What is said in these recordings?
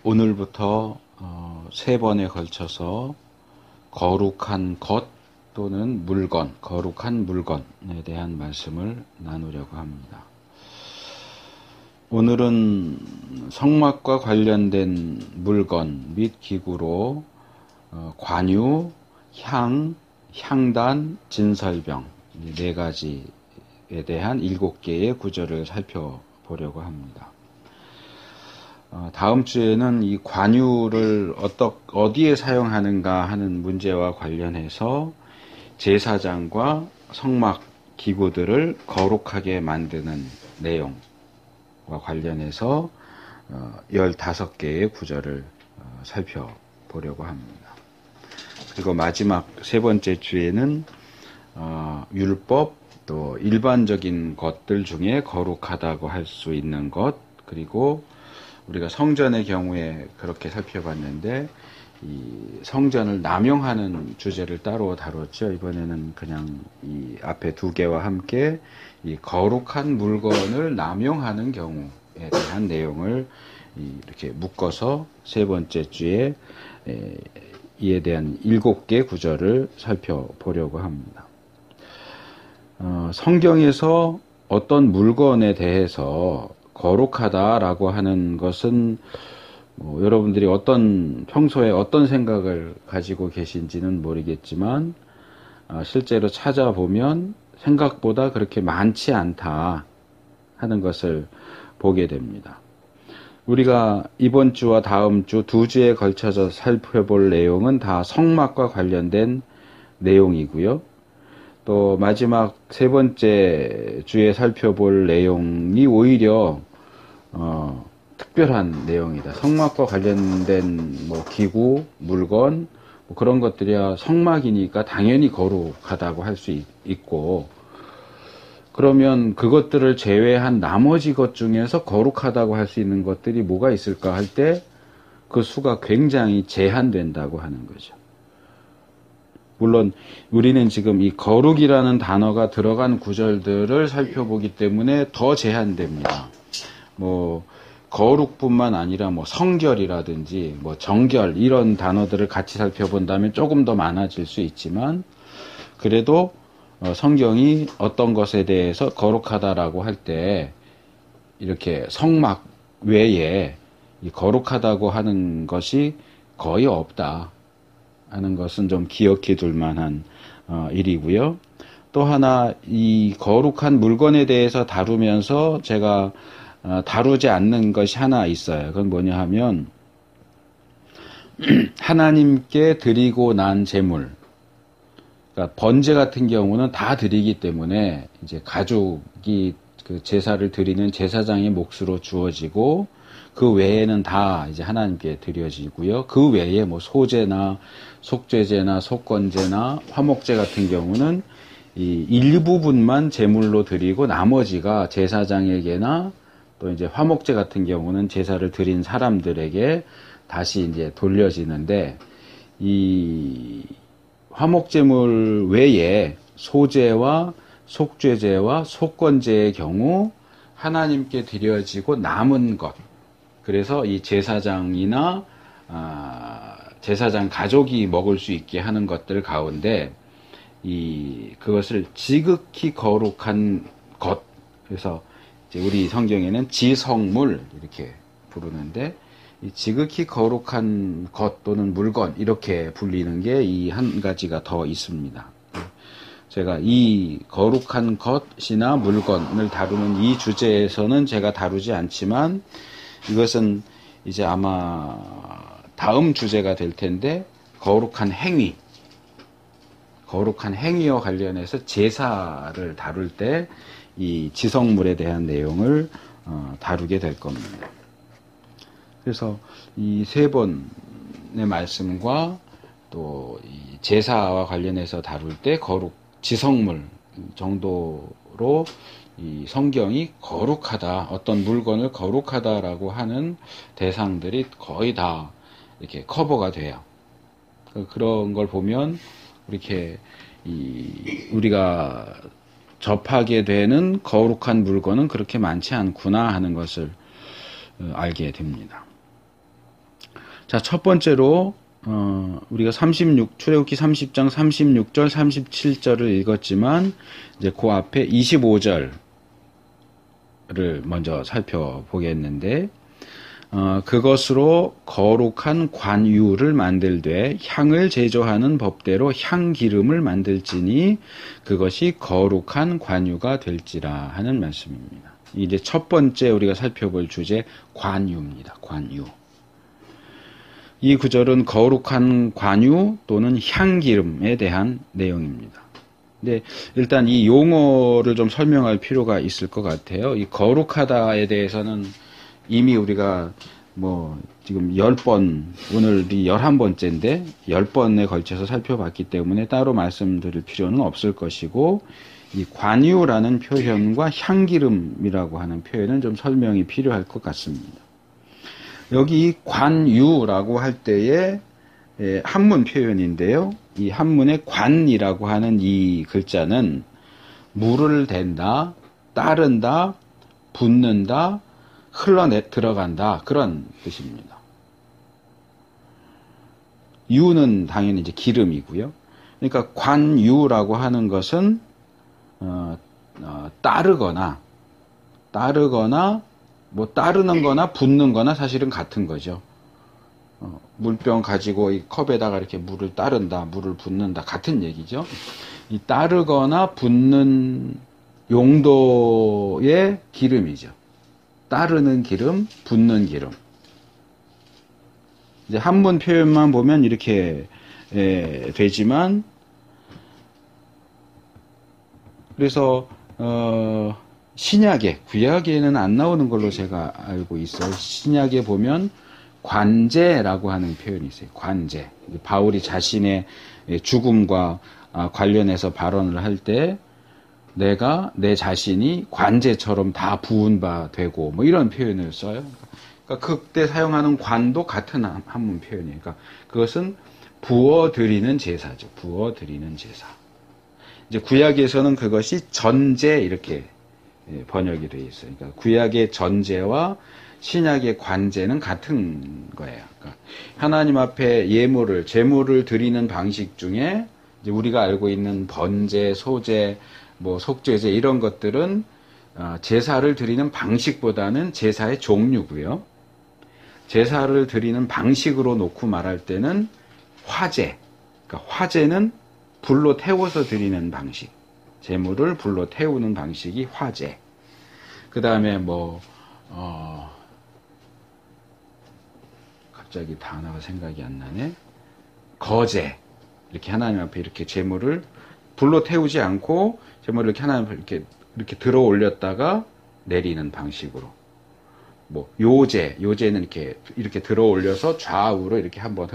오늘부터 세 번에 걸쳐서 거룩한 것 또는 물건, 거룩한 물건에 대한 말씀을 나누려고 합니다. 오늘은 성막과 관련된 물건 및 기구로 관유, 향, 향단, 진설병 네 가지에 대한 7개의 구절을 살펴보려고 합니다. 다음 주에는 이 관유를 어디에 사용하는가 하는 문제와 관련해서 제사장과 성막 기구들을 거룩하게 만드는 내용과 관련해서 15개의 구절을 살펴보려고 합니다. 그리고 마지막 세 번째 주에는 율법, 또 일반적인 것들 중에 거룩하다고 할 수 있는 것, 그리고 우리가 성전의 경우에 그렇게 살펴봤는데 이 성전을 남용하는 주제를 따로 다뤘죠. 이번에는 그냥 이 앞에 두 개와 함께 이 거룩한 물건을 남용하는 경우에 대한 내용을 이렇게 묶어서 세 번째 주에 이에 대한 7개 구절을 살펴보려고 합니다. 성경에서 어떤 물건에 대해서 거룩하다라고 하는 것은 여러분들이 평소에 어떤 생각을 가지고 계신지는 모르겠지만 실제로 찾아보면 생각보다 그렇게 많지 않다 하는 것을 보게 됩니다. 우리가 이번 주와 다음 주 두 주에 걸쳐서 살펴볼 내용은 다 성막과 관련된 내용이고요. 또 마지막 세 번째 주에 살펴볼 내용이 오히려 특별한 내용이다. 성막과 관련된 기구, 물건 그런 것들이야 성막이니까 당연히 거룩하다고 할 수 있고, 그러면 그것들을 제외한 나머지 것 중에서 거룩하다고 할 수 있는 것들이 뭐가 있을까 할 때 그 수가 굉장히 제한된다고 하는 거죠. 물론 우리는 지금 이 거룩이라는 단어가 들어간 구절들을 살펴보기 때문에 더 제한됩니다. 거룩뿐만 아니라 성결이라든지 정결 이런 단어들을 같이 살펴본다면 조금 더 많아질 수 있지만, 그래도 성경이 어떤 것에 대해서 거룩하다라고 할 때 이렇게 성막 외에 이 거룩하다고 하는 것이 거의 없다 하는 것은 좀 기억해 둘 만한 일이고요. 또 하나, 이 거룩한 물건에 대해서 다루면서 제가 다루지 않는 것이 하나 있어요. 그건 뭐냐 하면 하나님께 드리고 난 제물, 그러니까 번제 같은 경우는 다 드리기 때문에 이제 가족이 그 제사를 드리는 제사장의 몫으로 주어지고, 그 외에는 다 이제 하나님께 드려지고요. 그 외에 소제나 속죄제나 속건제나 화목제 같은 경우는 이 일부분만 제물로 드리고 나머지가 제사장에게나 또 이제 화목제 같은 경우는 제사를 드린 사람들에게 다시 이제 돌려지는데, 이 화목제물 외에 소제와 속죄제와 속건제의 경우 하나님께 드려지고 남은 것, 그래서 이 제사장이나 제사장 가족이 먹을 수 있게 하는 것들 가운데 그것을 지극히 거룩한 것, 그래서 이제 우리 성경에는 지성물 이렇게 부르는데, 이 지극히 거룩한 것 또는 물건 이렇게 불리는 게 이 한 가지가 더 있습니다. 제가 이 거룩한 것이나 물건을 다루는 이 주제에서는 제가 다루지 않지만, 이것은 이제 아마 다음 주제가 될 텐데, 거룩한 행위와 관련해서 제사를 다룰 때 이 지성물에 대한 내용을 다루게 될 겁니다. 그래서 이 세 번의 말씀과 또 이 제사와 관련해서 다룰 때 지성물 정도로 이 성경이 거룩하다, 어떤 물건을 거룩하다라고 하는 대상들이 거의 다 이렇게 커버가 돼요. 그런 걸 보면 이렇게 우리가 접하게 되는 거룩한 물건은 그렇게 많지 않구나 하는 것을 알게 됩니다. 자, 첫 번째로 우리가 출애굽기 30장 36절, 37절을 읽었지만 이제 그 앞에 25절을 먼저 살펴보겠는데 그것으로 거룩한 관유를 만들되 향을 제조하는 법대로 향기름을 만들지니 그것이 거룩한 관유가 될지라 하는 말씀입니다. 이제 첫 번째 우리가 살펴볼 주제 관유입니다. 관유. 이 구절은 거룩한 관유 또는 향기름에 대한 내용입니다. 근데 일단 이 용어를 좀 설명할 필요가 있을 것 같아요. 이 거룩하다에 대해서는 이미 우리가 지금 10번, 오늘이 11번째인데 10번에 걸쳐서 살펴봤기 때문에 따로 말씀드릴 필요는 없을 것이고, 이 관유라는 표현과 향기름이라고 하는 표현은 좀 설명이 필요할 것 같습니다. 여기 관유라고 할 때의 한문 표현인데요. 이 한문의 관이라고 하는 이 글자는 물을 댄다, 따른다, 붓는다, 들어간다, 그런 뜻입니다. 유는 당연히 이제 기름이고요. 그러니까 관유라고 하는 것은 따르거나 따르는 거나 붓는 거나 사실은 같은 거죠. 물병 가지고 이 컵에다가 이렇게 물을 따른다, 물을 붓는다, 같은 얘기죠. 이 따르거나 붓는 용도의 기름이죠. 따르는 기름, 붓는 기름. 이제 한문 표현만 보면 이렇게 되지만, 그래서 신약에, 구약에는 안 나오는 걸로 제가 알고 있어요. 신약에 보면 관제라고 하는 표현이 있어요. 관제. 바울이 자신의 죽음과 관련해서 발언을 할 때 내가 내 자신이 관제처럼 다 부은 바 되고 이런 표현을 써요. 그러니까 그때 사용하는 관도 같은 한문 표현이에요. 그러니까 그것은 부어드리는 제사죠. 부어드리는 제사. 이제 구약에서는 그것이 전제 이렇게 번역이 되어 있어요. 그러니까 구약의 전제와 신약의 관제는 같은 거예요. 그러니까 하나님 앞에 제물을 드리는 방식 중에 이제 우리가 알고 있는 번제, 소제, 속죄제 이런 것들은 제사를 드리는 방식보다는 제사의 종류고요. 제사를 드리는 방식으로 놓고 말할 때는 화제. 그러니까 화제는 불로 태워서 드리는 방식. 제물을 불로 태우는 방식이 화제. 그 다음에 갑자기 단어가 생각이 안 나네. 거제. 이렇게 하나님 앞에 이렇게 제물을 불로 태우지 않고 제물을 이렇게 하나님 앞에 이렇게 들어 올렸다가 내리는 방식으로. 요제는 이렇게 들어 올려서 좌우로 이렇게 한번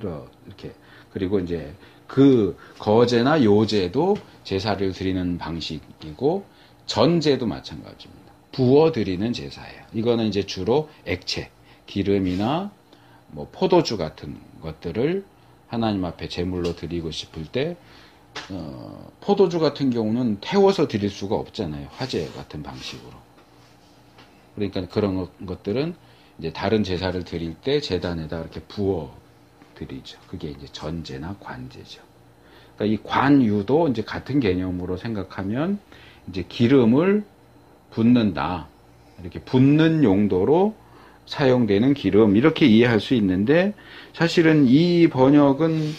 이렇게. 그리고 이제 그 거제나 요제도 제사를 드리는 방식이고, 전제도 마찬가지입니다. 부어드리는 제사예요. 이거는 이제 주로 액체, 기름이나 포도주 같은 것들을 하나님 앞에 제물로 드리고 싶을 때, 포도주 같은 경우는 태워서 드릴 수가 없잖아요. 화제 같은 방식으로. 그러니까 그런 것들은 이제 다른 제사를 드릴 때 제단에다 이렇게 부어 드리죠. 그게 이제 전제나 관제죠. 그러니까 이 관유도 이제 같은 개념으로 생각하면 이제 기름을 붓는다. 이렇게 붓는 용도로 사용되는 기름, 이렇게 이해할 수 있는데, 사실은 이 번역은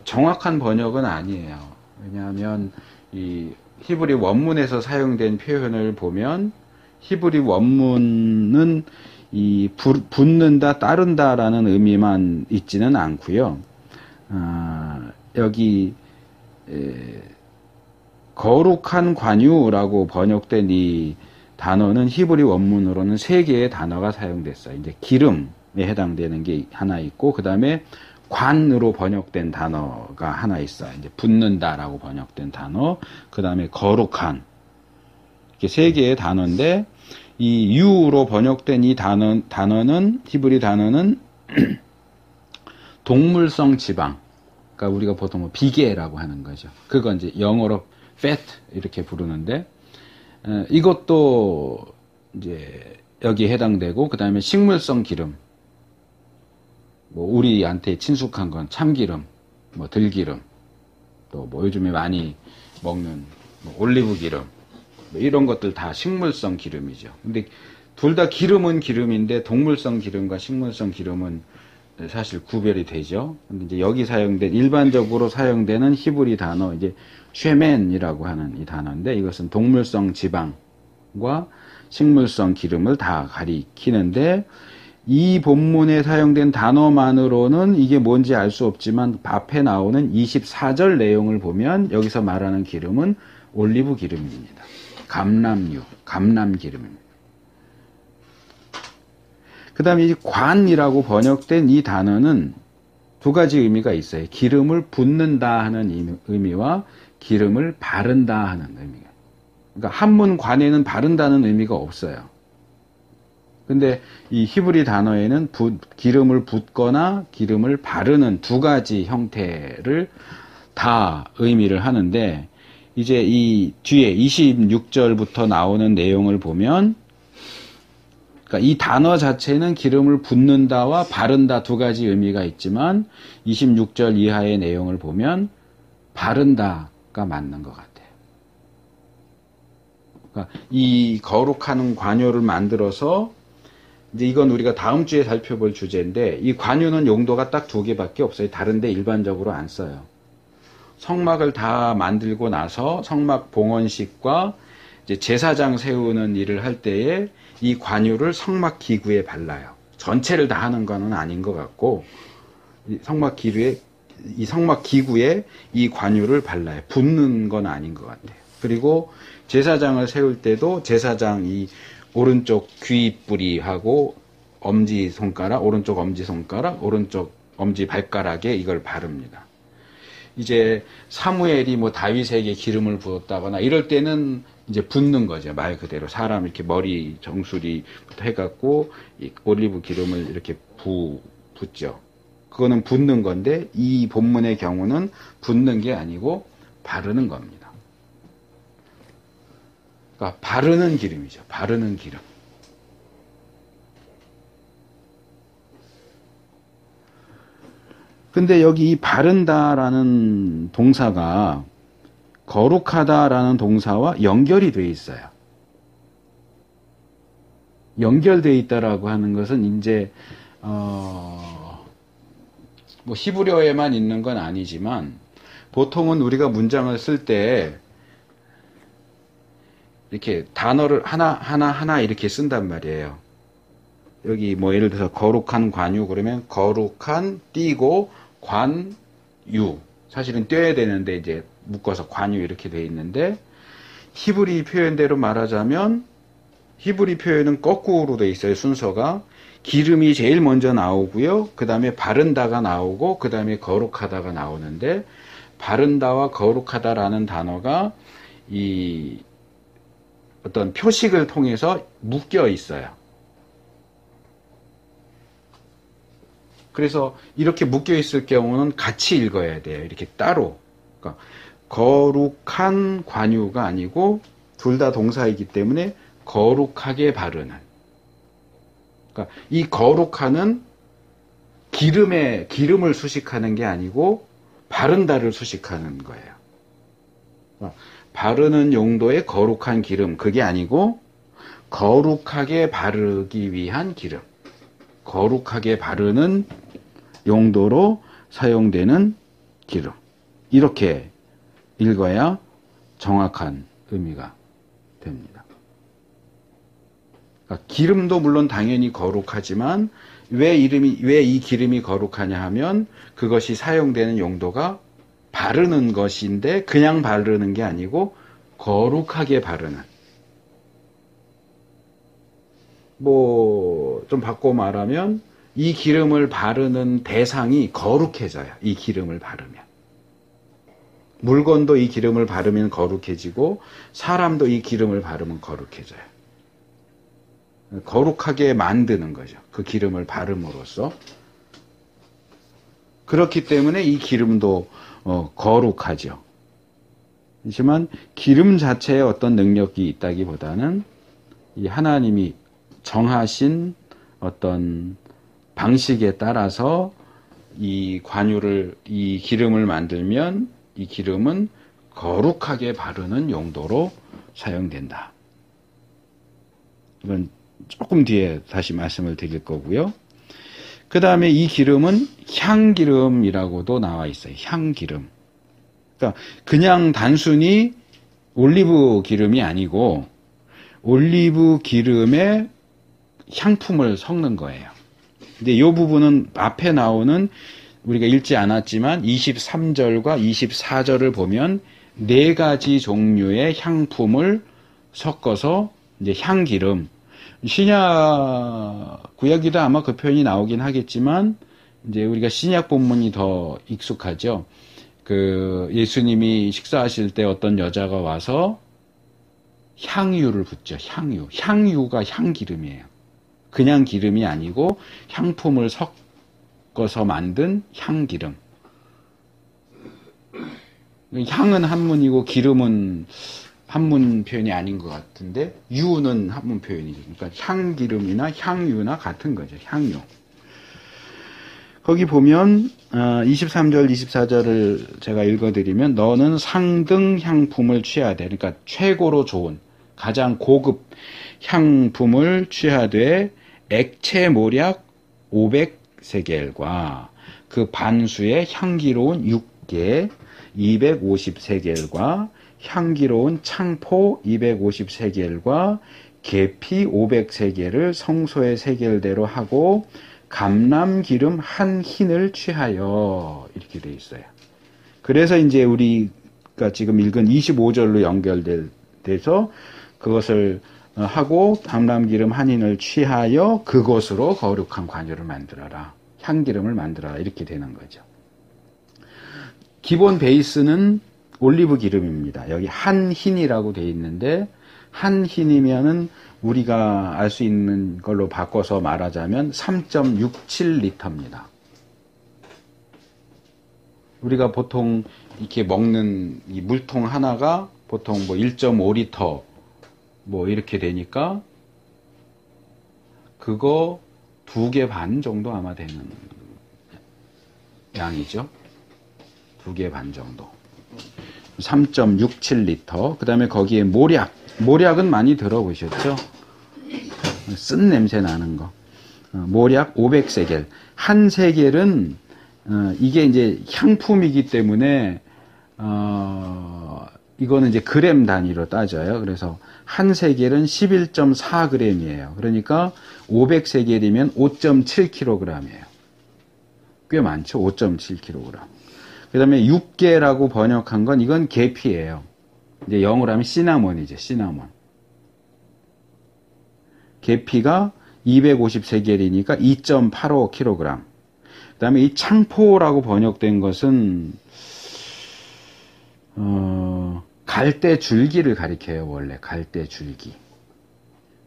정확한 번역은 아니에요. 왜냐하면 이 히브리 원문에서 사용된 표현을 보면 히브리 원문은 이 붓는다, 따른다라는 의미만 있지는 않고요. 여기 거룩한 관유라고 번역된 이 단어는 히브리 원문으로는 3개의 단어가 사용됐어요. 이제 기름에 해당되는 게 하나 있고, 그 다음에 관으로 번역된 단어가 하나 있어요. 이제 붓는다라고 번역된 단어, 그 다음에 거룩한. 이렇게 3개의 단어인데, 이 유로 번역된 이 단어는, 히브리 단어는 동물성 지방. 그러니까 우리가 보통 비계라고 하는 거죠. 그건 이제 영어로 fat 이렇게 부르는데, 이것도 이제 여기에 해당되고, 그 다음에 식물성 기름. 뭐 우리한테 친숙한 건 참기름, 뭐 들기름, 또 뭐 요즘에 많이 먹는 뭐 올리브 기름, 뭐 이런 것들 다 식물성 기름이죠. 근데 둘 다 기름은 기름인데 동물성 기름과 식물성 기름은 사실 구별이 되죠. 근데 이제 여기 사용된 일반적으로 사용되는 히브리 단어 이제 쉐멘이라고 하는 이 단어인데 이것은 동물성 지방과 식물성 기름을 다 가리키는데 이 본문에 사용된 단어만으로는 이게 뭔지 알 수 없지만 앞에 나오는 24절 내용을 보면 여기서 말하는 기름은 올리브 기름입니다. 감람유, 감람 기름입니다. 그 다음에 이 관이라고 번역된 이 단어는 두 가지 의미가 있어요. 기름을 붓는다 하는 의미와 기름을 바른다 하는 의미가. 그러니까 한문 관에는 바른다는 의미가 없어요. 근데 이 히브리 단어에는 기름을 붓거나 기름을 바르는 두 가지 형태를 다 의미를 하는데 이제 이 뒤에 26절부터 나오는 내용을 보면 그러니까 이 단어 자체는 기름을 붓는다와 바른다 두 가지 의미가 있지만 26절 이하의 내용을 보면 바른다가 맞는 것 같아요. 그러니까 이 거룩한 관유를 만들어서 이제 이건 우리가 다음 주에 살펴볼 주제인데 이 관유는 용도가 딱 두 개밖에 없어요. 다른데 일반적으로 안 써요. 성막을 다 만들고 나서 성막 봉헌식과 이제 제사장 세우는 일을 할 때에 이 관유를 성막 기구에 발라요. 전체를 다 하는 건 아닌 것 같고 이 성막 기구에 이 관유를 발라요. 붓는 건 아닌 것 같아요. 그리고 제사장을 세울 때도 제사장 이 오른쪽 귀뿌리하고 엄지손가락, 오른쪽 엄지손가락, 오른쪽 엄지발가락에 이걸 바릅니다. 이제 사무엘이 뭐 다윗에게 기름을 부었다거나 이럴 때는 이제 붓는 거죠. 말 그대로 사람 이렇게 머리 정수리부터 해갖고 이 올리브 기름을 이렇게 붓죠. 그거는 붓는 건데 이 본문의 경우는 붓는 게 아니고 바르는 겁니다. 그러니까 바르는 기름이죠. 바르는 기름. 근데 여기 이 바른다라는 동사가 거룩하다라는 동사와 연결이 되어 있어요. 연결되어 있다라고 하는 것은 이제 뭐 히브리어에만 있는 건 아니지만 보통은 우리가 문장을 쓸 때 이렇게 단어를 하나 이렇게 쓴단 말이에요. 여기 뭐 예를 들어서 거룩한 관유 그러면 거룩한 띄고 관유 사실은 떼야 되는데 이제 묶어서 관유 이렇게 돼 있는데 히브리 표현대로 말하자면 히브리 표현은 거꾸로 돼 있어요. 순서가 기름이 제일 먼저 나오고요. 그 다음에 바른다가 나오고 그 다음에 거룩하다가 나오는데 바른다와 거룩하다라는 단어가 이 어떤 표식을 통해서 묶여 있어요. 그래서 이렇게 묶여 있을 경우는 같이 읽어야 돼요. 이렇게 따로. 그러니까 거룩한 관유가 아니고 둘 다 동사이기 때문에 거룩하게 바르는. 그러니까 이 거룩한은 기름을 수식하는 게 아니고 바른다를 수식하는 거예요. 그러니까 바르는 용도의 거룩한 기름 그게 아니고 거룩하게 바르기 위한 기름. 거룩하게 바르는 용도로 사용되는 기름. 이렇게 읽어야 정확한 의미가 됩니다. 그러니까 기름도 물론 당연히 거룩하지만 왜 이 기름이 거룩하냐 하면 그것이 사용되는 용도가 바르는 것인데 그냥 바르는 게 아니고 거룩하게 바르는. 뭐 좀 바꿔 말하면 이 기름을 바르는 대상이 거룩해져요. 이 기름을 바르면. 물건도 이 기름을 바르면 거룩해지고 사람도 이 기름을 바르면 거룩해져요. 거룩하게 만드는 거죠. 그 기름을 바름으로써. 그렇기 때문에 이 기름도 거룩하죠. 하지만 기름 자체에 어떤 능력이 있다기보다는 이 하나님이 정하신 어떤 방식에 따라서 이 관유를, 이 기름을 만들면 이 기름은 거룩하게 바르는 용도로 사용된다. 이건 조금 뒤에 다시 말씀을 드릴 거고요. 그 다음에 이 기름은 향기름이라고도 나와 있어요. 향기름. 그러니까 그냥 단순히 올리브 기름이 아니고 올리브 기름에 향품을 섞는 거예요. 근데 이 부분은 앞에 나오는 우리가 읽지 않았지만 23절과 24절을 보면 네 가지 종류의 향품을 섞어서 이제 향기름. 신약 구약에도 아마 그 표현이 나오긴 하겠지만 이제 우리가 신약 본문이 더 익숙하죠. 그 예수님이 식사하실 때 어떤 여자가 와서 향유를 붓죠. 향유. 향유가 향기름이에요. 그냥 기름이 아니고 향품을 섞어서 만든 향기름. 향은 한문이고 기름은 한문 표현이 아닌 것 같은데 유는 한문 표현이죠. 그러니까 향기름이나 향유나 같은 거죠. 향유. 거기 보면 23절, 24절을 제가 읽어드리면 너는 상등 향품을 취하되, 그러니까 최고로 좋은 가장 고급 향품을 취하되 액체 모략 500세겔과 그 반수의 향기로운 육개 250세겔과 향기로운 창포 250세겔과 계피 500세겔을 성소의 세겔대로 하고 감람기름 한 흰을 취하여, 이렇게 돼 있어요. 그래서 이제 우리가 지금 읽은 25절로 연결돼서 그것을 하고 감람기름 한 흰을 취하여 그것으로 거룩한 관유를 만들어라. 향기름을 만들어라. 이렇게 되는 거죠. 기본 베이스는 올리브 기름입니다. 여기 한 흰이라고 돼 있는데 한 흰이면은 우리가 알 수 있는 걸로 바꿔서 말하자면 3.67리터입니다. 우리가 보통 이렇게 먹는 이 물통 하나가 보통 뭐 1.5리터 뭐 이렇게 되니까 그거 2개 반 정도 아마 되는 양이죠. 2개 반 정도. 3.67리터. 그 다음에 거기에 모략은 많이 들어보셨죠? 쓴 냄새 나는 거. 모략 500세겔. 한 세겔은 이게 이제 향품이기 때문에 이거는 이제 그램 단위로 따져요. 그래서 한 세겔은 11.4g이에요. 그러니까 500세겔이면 5.7kg이에요. 꽤 많죠. 5.7kg. 그 다음에 6개라고 번역한 건 이건 계피예요. 이제 영어로 하면 시나몬이죠. 시나몬. 계피가 250세겔이니까 2.85kg. 그 다음에 이 창포라고 번역된 것은 갈대 줄기를 가리켜요. 원래 갈대 줄기.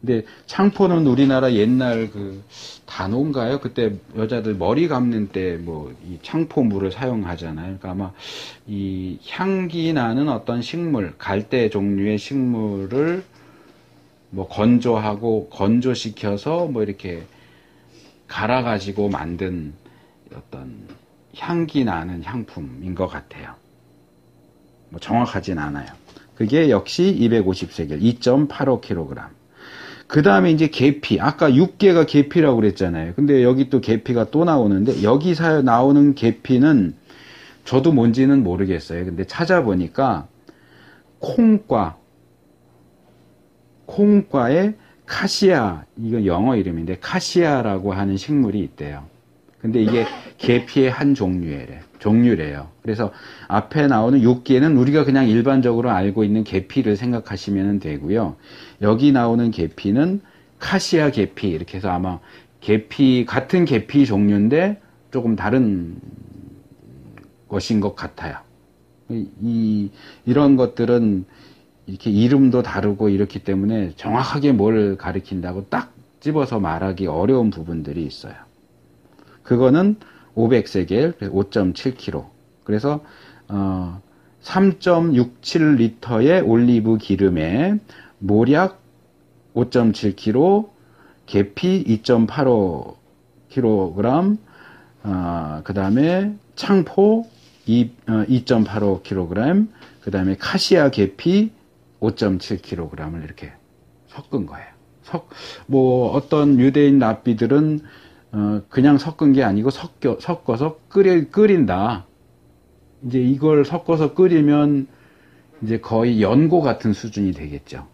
근데 창포는 우리나라 옛날 그 단오인가요? 그때 여자들 머리 감는 때 뭐 이 창포물을 사용하잖아요. 그러니까 아마 이 향기 나는 어떤 식물, 갈대 종류의 식물을 뭐 건조시켜서 뭐 이렇게 갈아가지고 만든 어떤 향기 나는 향품인 것 같아요. 뭐 정확하진 않아요. 그게 역시 250세겔, 2.85kg. 그 다음에 이제 계피. 아까 6개가 계피라고 그랬잖아요. 근데 여기 또 계피가 또 나오는데, 여기 나오는 계피는 저도 뭔지는 모르겠어요. 근데 찾아보니까 콩과에 카시아, 이건 영어 이름인데 카시아라고 하는 식물이 있대요. 근데 이게 계피의 한 종류래요. 그래서 앞에 나오는 6개는 우리가 그냥 일반적으로 알고 있는 계피를 생각하시면 되고요. 여기 나오는 계피는 카시아 계피, 이렇게 해서 아마 같은 계피 종류인데 조금 다른 것인 것 같아요. 이런 것들은 이렇게 이름도 다르고 이렇기 때문에 정확하게 뭘 가리킨다고 딱 집어서 말하기 어려운 부분들이 있어요. 그거는 500세겔, 5.7kg. 그래서 3.67리터의 올리브 기름에 모략 5.7kg, 계피 2.85kg, 그 다음에 창포 2.85kg, 그 다음에 카시아 계피 5.7kg을 이렇게 섞은 거예요. 뭐 어떤 유대인 랍비들은 그냥 섞은 게 아니고 섞어서 끓인다. 이제 이걸 섞어서 끓이면 이제 거의 연고 같은 수준이 되겠죠.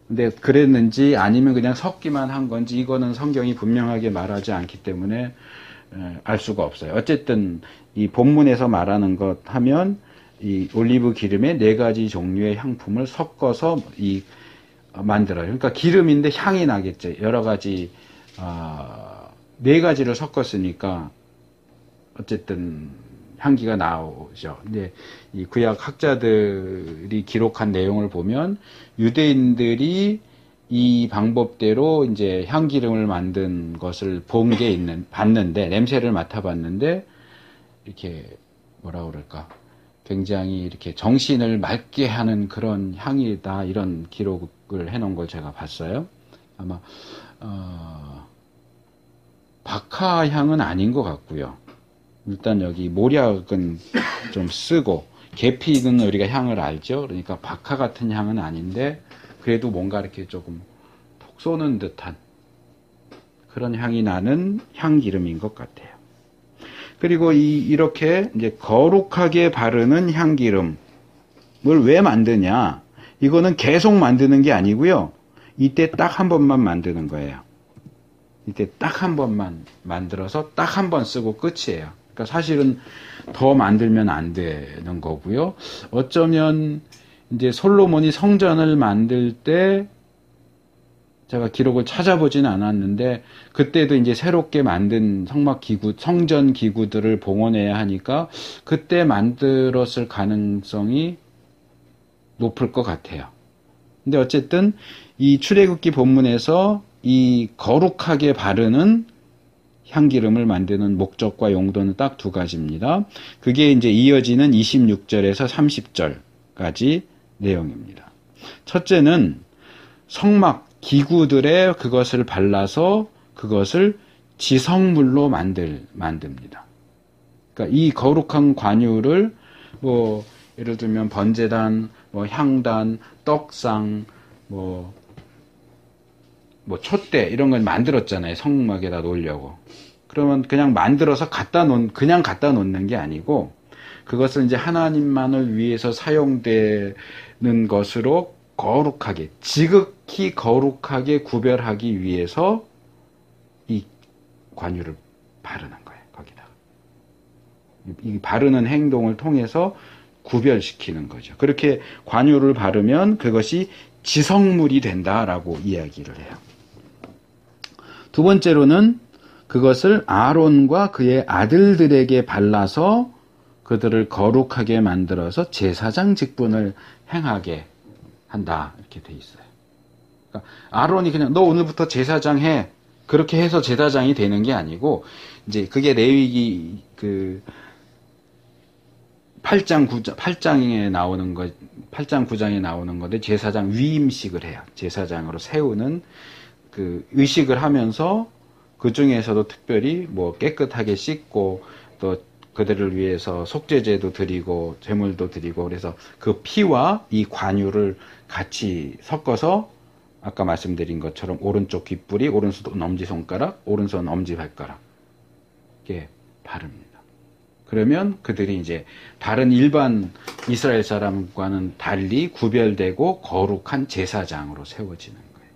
근데 그랬는지 아니면 그냥 섞기만 한 건지 이거는 성경이 분명하게 말하지 않기 때문에 알 수가 없어요. 어쨌든 이 본문에서 말하는 것 하면 이 올리브 기름에 4가지 종류의 향품을 섞어서 만들어요. 그러니까 기름인데 향이 나겠죠. 여러 가지 4가지를 섞었으니까 어쨌든 향기가 나오죠. 근데 이 구약 학자들이 기록한 내용을 보면 유대인들이 이 방법대로 이제 향기름을 만든 것을 봤는데, 냄새를 맡아봤는데, 이렇게 뭐라 그럴까, 굉장히 이렇게 정신을 맑게 하는 그런 향이다, 이런 기록을 해놓은 걸 제가 봤어요. 아마 박하 향은 아닌 것 같고요. 일단 여기 모략은 좀 쓰고, 계피는 우리가 향을 알죠. 그러니까 박하 같은 향은 아닌데 그래도 뭔가 이렇게 조금 톡 쏘는 듯한 그런 향이 나는 향기름인 것 같아요. 그리고 이렇게 이제 거룩하게 바르는 향기름을 왜 만드냐? 이거는 계속 만드는 게 아니고요. 이때 딱 한 번만 만드는 거예요. 이때 딱 한 번만 만들어서 딱 한 번 쓰고 끝이에요. 그러니까 사실은 더 만들면 안 되는 거고요. 어쩌면 이제 솔로몬이 성전을 만들 때 제가 기록을 찾아보진 않았는데 그때도 이제 새롭게 만든 성전 기구들을 봉헌해야 하니까 그때 만들었을 가능성이 높을 것 같아요. 근데 어쨌든 이 출애굽기 본문에서 이 거룩하게 바르는 향기름을 만드는 목적과 용도는 딱 2가지입니다. 그게 이제 이어지는 26절에서 30절까지 내용입니다. 첫째는 성막 기구들에 그것을 발라서 그것을 지성물로 만듭니다. 그러니까 이 거룩한 관유를 뭐 예를 들면 번제단, 뭐 향단, 떡상, 뭐 촛대 이런 걸 만들었잖아요. 성막에다 놓으려고. 그러면 그냥 만들어서 그냥 갖다 놓는 게 아니고 그것을 이제 하나님만을 위해서 사용되는 것으로 거룩하게, 지극히 거룩하게 구별하기 위해서 이 관유를 바르는 거예요. 거기다가. 이 바르는 행동을 통해서 구별시키는 거죠. 그렇게 관유를 바르면 그것이 지성물이 된다라고 이야기를 해요. 2번째로는 그것을 아론과 그의 아들들에게 발라서 그들을 거룩하게 만들어서 제사장 직분을 행하게 한다. 이렇게 돼 있어요. 그러니까 아론이 그냥 너 오늘부터 제사장 해. 그렇게 해서 제사장이 되는 게 아니고 이제 그게 레위기 8장 9장에 나오는 거 8장 9장에 나오는 건데 제사장 위임식을 해요. 제사장으로 세우는 그 의식을 하면서 그 중에서도 특별히 뭐 깨끗하게 씻고 또 그들을 위해서 속죄제도 드리고 제물도 드리고 그래서 그 피와 이 관유를 같이 섞어서 아까 말씀드린 것처럼 오른쪽 귓불이, 오른손 엄지손가락, 오른손 엄지발가락 이렇게 바릅니다. 그러면 그들이 이제 다른 일반 이스라엘 사람과는 달리 구별되고 거룩한 제사장으로 세워지는 거예요.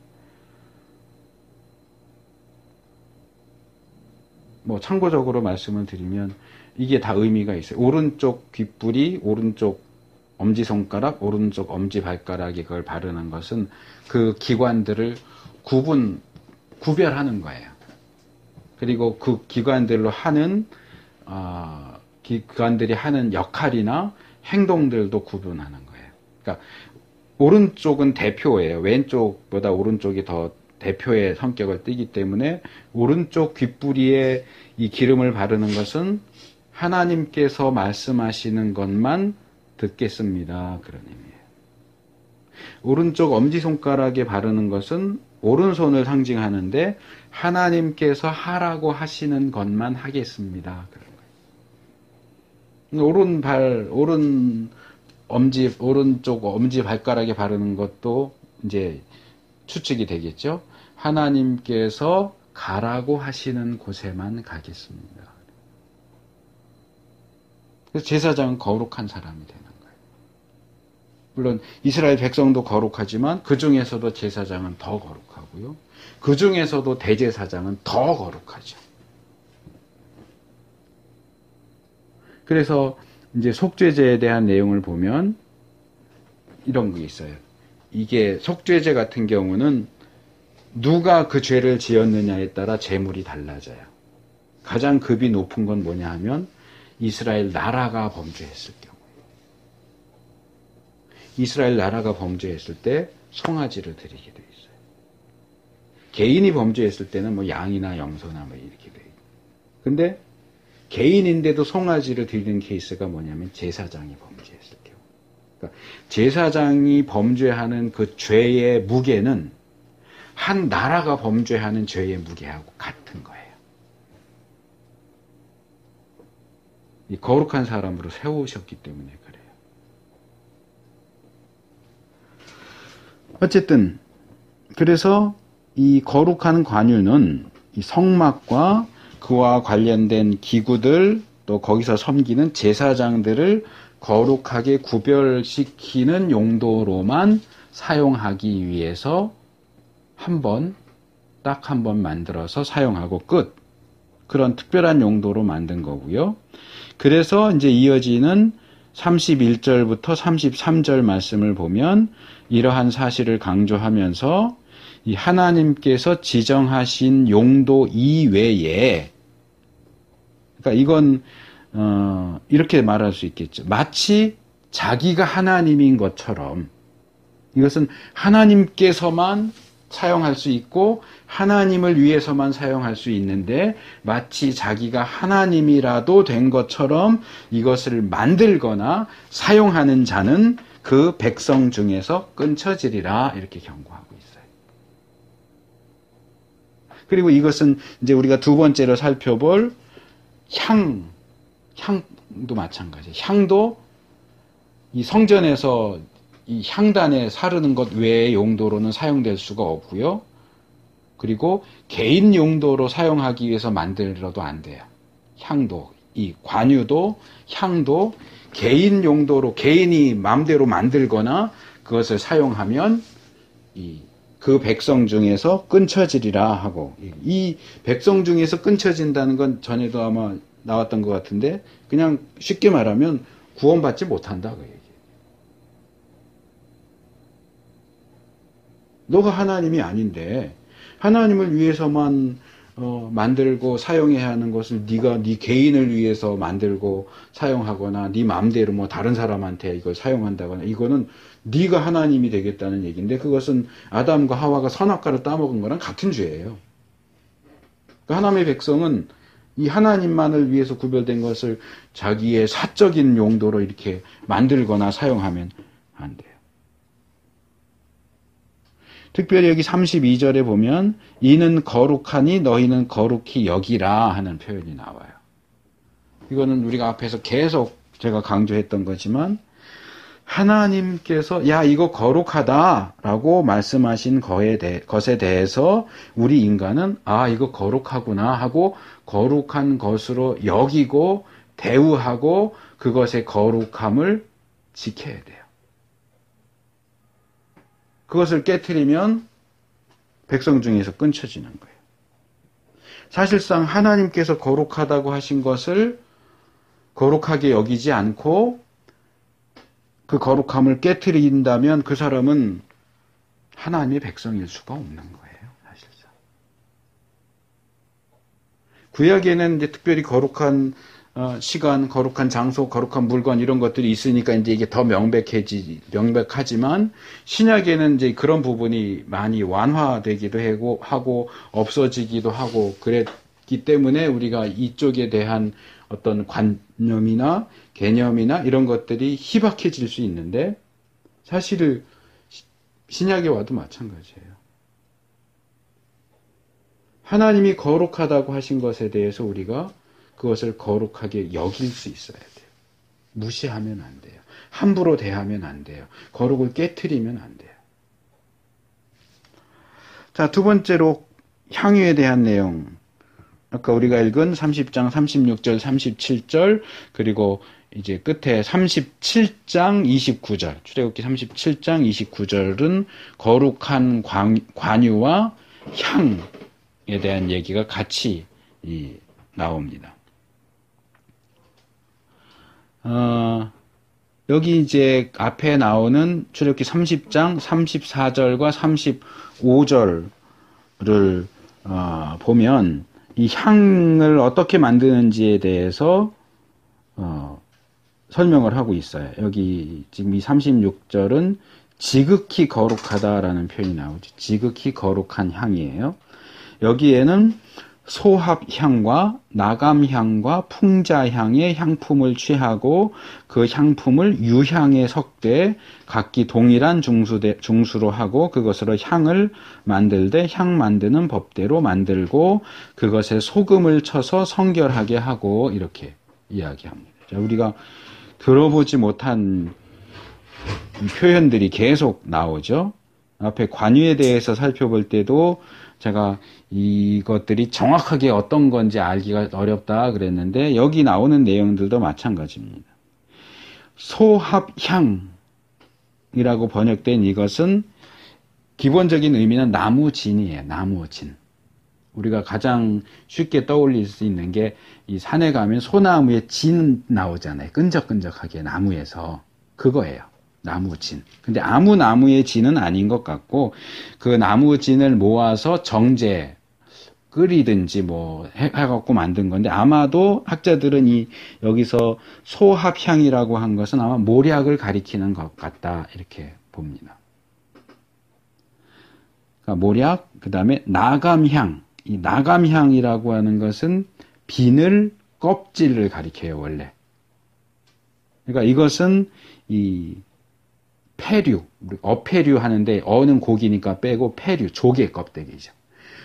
뭐 참고적으로 말씀을 드리면 이게 다 의미가 있어요. 오른쪽 귓불이, 오른쪽 엄지손가락, 오른쪽 엄지발가락에 그걸 바르는 것은 그 기관들을 구별하는 거예요. 그리고 그 기관들로 하는 기관들이 하는 역할이나 행동들도 구분하는 거예요. 그러니까 오른쪽은 대표예요. 왼쪽보다 오른쪽이 더 대표의 성격을 띠기 때문에 오른쪽 귓부리에 이 기름을 바르는 것은 하나님께서 말씀하시는 것만 듣겠습니다. 그런 의미예요. 오른쪽 엄지손가락에 바르는 것은 오른손을 상징하는데 하나님께서 하라고 하시는 것만 하겠습니다. 오른쪽 엄지 발가락에 바르는 것도 이제 추측이 되겠죠. 하나님께서 가라고 하시는 곳에만 가겠습니다. 그래서 제사장은 거룩한 사람이 되는 거예요. 물론 이스라엘 백성도 거룩하지만 그 중에서도 제사장은 더 거룩하고요. 그 중에서도 대제사장은 더 거룩하죠. 그래서 이제 속죄제에 대한 내용을 보면 이런 게 있어요. 이게 속죄제 같은 경우는 누가 그 죄를 지었느냐에 따라 제물이 달라져요. 가장 급이 높은 건 뭐냐 하면 이스라엘 나라가 범죄했을 경우. 이스라엘 나라가 범죄했을 때 송아지를 드리게 돼 있어요. 개인이 범죄했을 때는 뭐 양이나 염소나 뭐 이렇게 돼요. 근데 개인인데도 송아지를 드리는 케이스가 뭐냐면 제사장이 범죄했을 경우. 그러니까 제사장이 범죄하는 그 죄의 무게는 한 나라가 범죄하는 죄의 무게하고 같은 거예요. 이 거룩한 사람으로 세우셨기 때문에 그래요. 어쨌든 그래서 이 거룩한 관유는 이 성막과 그와 관련된 기구들 또 거기서 섬기는 제사장들을 거룩하게 구별시키는 용도로만 사용하기 위해서 딱 한 번 만들어서 사용하고 끝. 그런 특별한 용도로 만든 거고요. 그래서 이제 이어지는 31절부터 33절 말씀을 보면 이러한 사실을 강조하면서 이 하나님께서 지정하신 용도 이외에, 그러니까 이건 이렇게 말할 수 있겠죠. 마치 자기가 하나님인 것처럼 이것은 하나님께서만 사용할 수 있고 하나님을 위해서만 사용할 수 있는데 마치 자기가 하나님이라도 된 것처럼 이것을 만들거나 사용하는 자는 그 백성 중에서 끊쳐지리라 이렇게 경고하고 있어요. 그리고 이것은 이제 우리가 두 번째로 살펴볼 향도 마찬가지예요. 향도 이 성전에서 이 향단에 사르는 것 외의 용도로는 사용될 수가 없고요. 그리고 개인 용도로 사용하기 위해서 만들어도 안 돼요. 향도, 이 관유도, 향도 개인 용도로 개인이 마음대로 만들거나 그것을 사용하면 그 백성 중에서 끊쳐지리라 하고, 이 백성 중에서 끊쳐진다는 건 전에도 아마 나왔던 것 같은데 그냥 쉽게 말하면 구원받지 못한다 그 얘기예요. 너가 하나님이 아닌데 하나님을 위해서만 만들고 사용해야 하는 것을 네가 네 개인을 위해서 만들고 사용하거나 네 마음대로 뭐 다른 사람한테 이걸 사용한다거나 이거는 네가 하나님이 되겠다는 얘기인데 그것은 아담과 하와가 선악과를 따먹은 거랑 같은 죄예요. 그러니까 하나님의 백성은 이 하나님만을 위해서 구별된 것을 자기의 사적인 용도로 이렇게 만들거나 사용하면 안 돼요. 특별히 여기 32절에 보면 이는 거룩하니 너희는 거룩히 여기라 하는 표현이 나와요. 이거는 우리가 앞에서 계속 제가 강조했던 거지만 하나님께서 야 이거 거룩하다라고 말씀하신 것에 대해서 우리 인간은 아 이거 거룩하구나 하고 거룩한 것으로 여기고 대우하고 그것의 거룩함을 지켜야 돼요. 그것을 깨트리면 백성 중에서 끊쳐지는 거예요. 사실상 하나님께서 거룩하다고 하신 것을 거룩하게 여기지 않고 그 거룩함을 깨트린다면 그 사람은 하나님의 백성일 수가 없는 거예요. 사실상. 구약에는 이제 특별히 거룩한 시간, 거룩한 장소, 거룩한 물건 이런 것들이 있으니까 이제 이게 더 명백하지만 신약에는 이제 그런 부분이 많이 완화되기도 하고 없어지기도 하고 그랬기 때문에 우리가 이쪽에 대한 어떤 관념이나 개념이나 이런 것들이 희박해질 수 있는데 사실 신약에 와도 마찬가지예요. 하나님이 거룩하다고 하신 것에 대해서 우리가 그것을 거룩하게 여길 수 있어야 돼요. 무시하면 안 돼요. 함부로 대하면 안 돼요. 거룩을 깨트리면 안 돼요. 자, 두 번째로 향유에 대한 내용. 아까 우리가 읽은 30장 36절, 37절, 그리고 이제 끝에 37장 29절, 출애굽기 37장 29절은 거룩한 관유와 향에 대한 얘기가 같이 나옵니다. 여기 이제 앞에 나오는 출애굽기 30장 34절과 35절을 보면 이 향을 어떻게 만드는지에 대해서 설명을 하고 있어요. 여기 지금 이 36절은 지극히 거룩하다라는 표현이 나오죠. 지극히 거룩한 향이에요. 여기에는 소합향과 나감향과 풍자향의 향품을 취하고 그 향품을 유향에 섞되 각기 동일한 중수로 하고 그것으로 향을 만들되 향 만드는 법대로 만들고 그것에 소금을 쳐서 성결하게 하고 이렇게 이야기합니다. 자, 우리가 들어보지 못한 표현들이 계속 나오죠. 앞에 관유에 대해서 살펴볼 때도 제가 이것들이 정확하게 어떤 건지 알기가 어렵다 그랬는데 여기 나오는 내용들도 마찬가지입니다. 소합향이라고 번역된 이것은 기본적인 의미는 나무진이에요. 나무진. 우리가 가장 쉽게 떠올릴 수 있는 게 이 산에 가면 소나무에 진 나오잖아요. 끈적끈적하게 나무에서. 그거예요. 나무진. 근데 아무 나무의 진은 아닌 것 같고 그 나무진을 모아서 정제 끓이든지 뭐 해갖고 만든 건데 아마도 학자들은 여기서 소합향이라고 한 것은 아마 모략을 가리키는 것 같다 이렇게 봅니다. 그러니까 모략, 그 다음에 나감향. 이 나감향이라고 하는 것은 비늘 껍질을 가리켜요 원래. 그러니까 이것은 이 폐류, 어폐류 하는데 어는 고기니까 빼고 폐류, 조개 껍데기죠.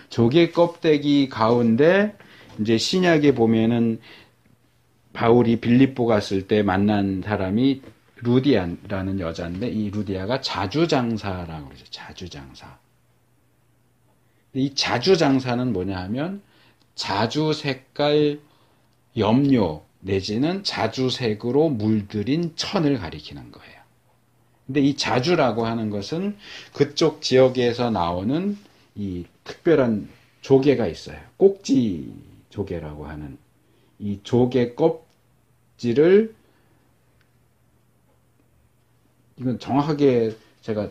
조개 껍데기 가운데 이제 신약에 보면은 바울이 빌립보 갔을 때 만난 사람이 루디아라는 여자인데 이 루디아가 자주장사라고 그러죠. 자주장사. 이 자주장사는 뭐냐 하면 자주 색깔 염료 내지는 자주색으로 물들인 천을 가리키는 거예요. 근데 이 자주라고 하는 것은 그쪽 지역에서 나오는 이 특별한 조개가 있어요. 꼭지 조개라고 하는 이 조개 껍질을 이건 정확하게 제가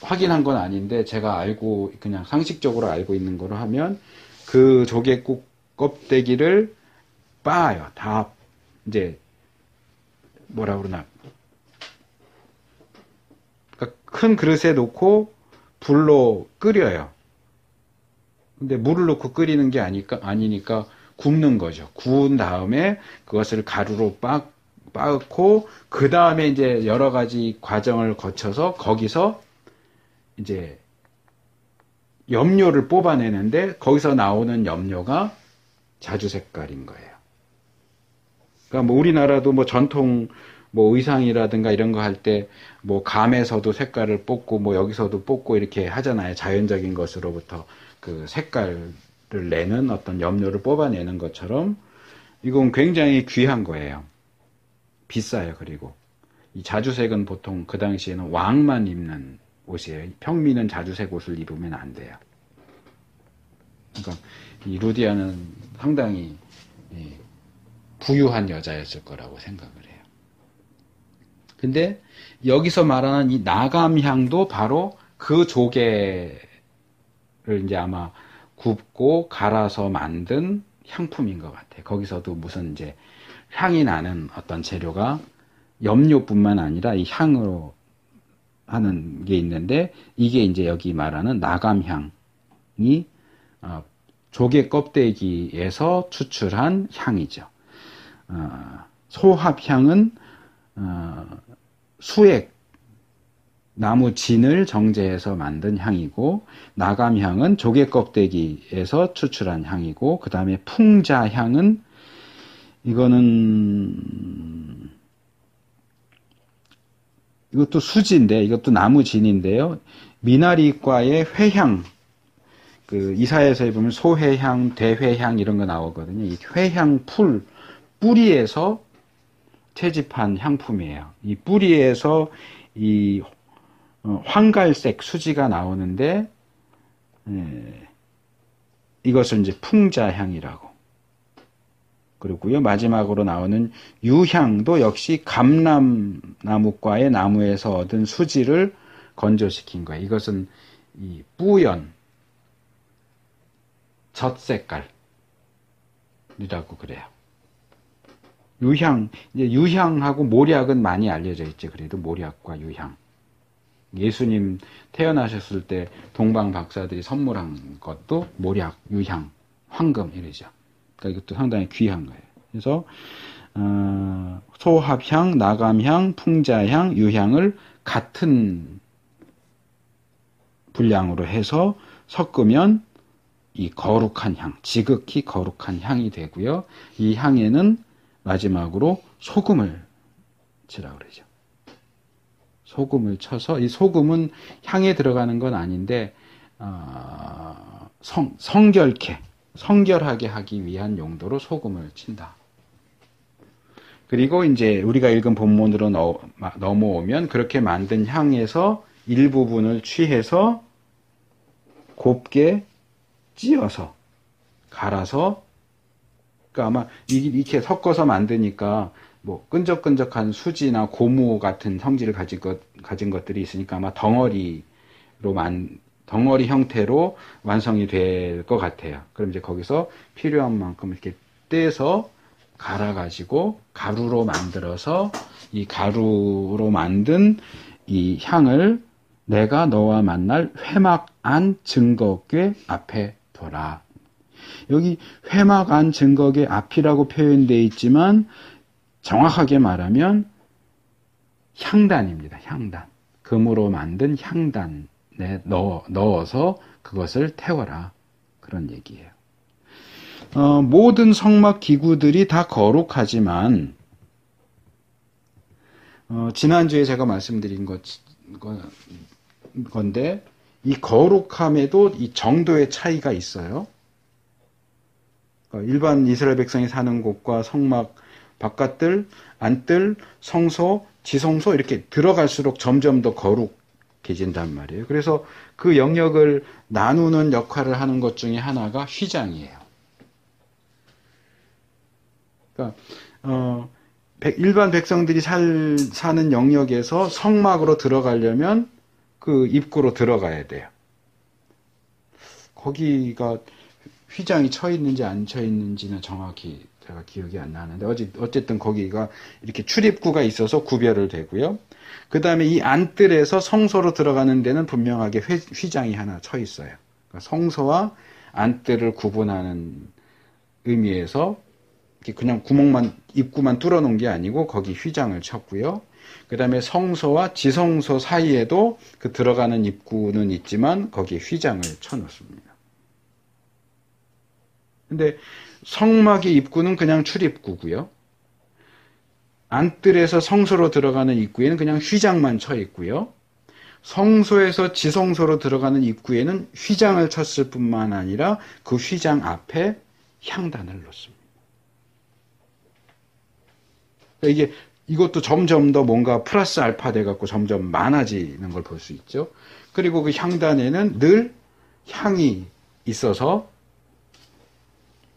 확인한 건 아닌데 제가 알고 그냥 상식적으로 알고 있는 거로 하면 그 조개 껍데기를 빻아요. 다 이제 뭐라 그러나 그러니까 큰 그릇에 놓고 불로 끓여요. 근데 물을 넣고 끓이는 게 아니니까 굽는 거죠. 구운 다음에 그것을 가루로 빻고 그 다음에 이제 여러 가지 과정을 거쳐서 거기서 이제 염료를 뽑아내는데 거기서 나오는 염료가 자주 색깔인 거예요. 그러니까 뭐 우리나라도 뭐 전통 뭐 의상이라든가 이런 거 할 때 뭐 감에서도 색깔을 뽑고 뭐 여기서도 뽑고 이렇게 하잖아요. 자연적인 것으로부터 그 색깔을 내는 어떤 염료를 뽑아내는 것처럼 이건 굉장히 귀한 거예요. 비싸요. 그리고 이 자주색은 보통 그 당시에는 왕만 입는 옷이에요. 평민은 자주색 옷을 입으면 안 돼요. 그러니까 이 루디아는 상당히 부유한 여자였을 거라고 생각을 해요. 근데 여기서 말하는 이 나감향도 바로 그 조개를 이제 아마 굽고 갈아서 만든 향품인 것 같아요. 거기서도 무슨 이제 향이 나는 어떤 재료가 염료뿐만 아니라 이 향으로 하는 게 있는데 이게 이제 여기 말하는 나감향이 조개 껍데기에서 추출한 향이죠. 소합향은 수액 나무 진을 정제해서 만든 향이고, 나감향은 조개 껍데기에서 추출한 향이고, 그 다음에 풍자향은 이것도 수지인데, 이것도 나무 진인데요. 미나리과의 회향, 이사야서에 보면 소회향, 대회향 이런 거 나오거든요. 이 회향 뿌리에서 채집한 향품이에요. 이 뿌리에서 이 황갈색 수지가 나오는데, 이것을 이제 풍자향이라고. 그리고요, 마지막으로 나오는 유향도 역시 감람나무과의 나무에서 얻은 수지를 건조시킨 거예요. 이것은 이 뿌연, 젖색깔이라고 그래요. 이제 유향하고 모략은 많이 알려져 있지. 그래도 모략과 유향. 예수님 태어나셨을 때 동방 박사들이 선물한 것도 모략, 유향, 황금 이러죠. 그러니까 이것도 상당히 귀한 거예요. 그래서 소합향, 나감향, 풍자향, 유향을 같은 분량으로 해서 섞으면 이 거룩한 향, 지극히 거룩한 향이 되고요. 이 향에는 마지막으로 소금을 치라고 그러죠. 소금을 쳐서, 이 소금은 향에 들어가는 건 아닌데 성결하게 하기 위한 용도로 소금을 친다. 그리고 이제 우리가 읽은 본문으로 넘어오면 그렇게 만든 향에서 일부분을 취해서 곱게 찧어서 갈아서, 그러니까 아마 이렇게 섞어서 만드니까 뭐 끈적끈적한 수지나 고무 같은 성질을 가진 것들이 있으니까 아마 덩어리 형태로 완성이 될 것 같아요. 그럼 이제 거기서 필요한 만큼 이렇게 떼서 갈아가지고 가루로 만들어서 이 가루로 만든 이 향을 내가 너와 만날 회막 안 증거궤 앞에 둬라. 여기 회막 안 증거궤 앞이라고 표현되어 있지만 정확하게 말하면 향단입니다. 향단. 금으로 만든 향단에 넣어서 그것을 태워라. 그런 얘기예요. 모든 성막 기구들이 다 거룩하지만 지난주에 제가 말씀드린 건데 이 거룩함에도 이 정도의 차이가 있어요. 일반 이스라엘 백성이 사는 곳과 성막 바깥들, 안뜰, 성소, 지성소 이렇게 들어갈수록 점점 더 거룩해진단 말이에요. 그래서 그 영역을 나누는 역할을 하는 것 중에 하나가 휘장이에요. 그러니까 일반 백성들이 사는 영역에서 성막으로 들어가려면 그 입구로 들어가야 돼요. 거기가 휘장이 쳐 있는지 안 쳐 있는지는 정확히 제가 기억이 안 나는데 어쨌든 거기가 이렇게 출입구가 있어서 구별을 되고요. 그 다음에 이 안뜰에서 성소로 들어가는 데는 분명하게 휘장이 하나 쳐 있어요. 그러니까 성소와 안뜰을 구분하는 의미에서 그냥 입구만 뚫어 놓은 게 아니고 거기 휘장을 쳤고요. 그 다음에 성소와 지성소 사이에도 그 들어가는 입구는 있지만 거기에 휘장을 쳐 놓습니다. 근데 성막의 입구는 그냥 출입구고요. 안뜰에서 성소로 들어가는 입구에는 그냥 휘장만 쳐 있고요. 성소에서 지성소로 들어가는 입구에는 휘장을 쳤을 뿐만 아니라 그 휘장 앞에 향단을 놓습니다. 그러니까 이것도 점점 더 뭔가 플러스 알파 돼갖고 점점 많아지는 걸 볼 수 있죠. 그리고 그 향단에는 늘 향이 있어서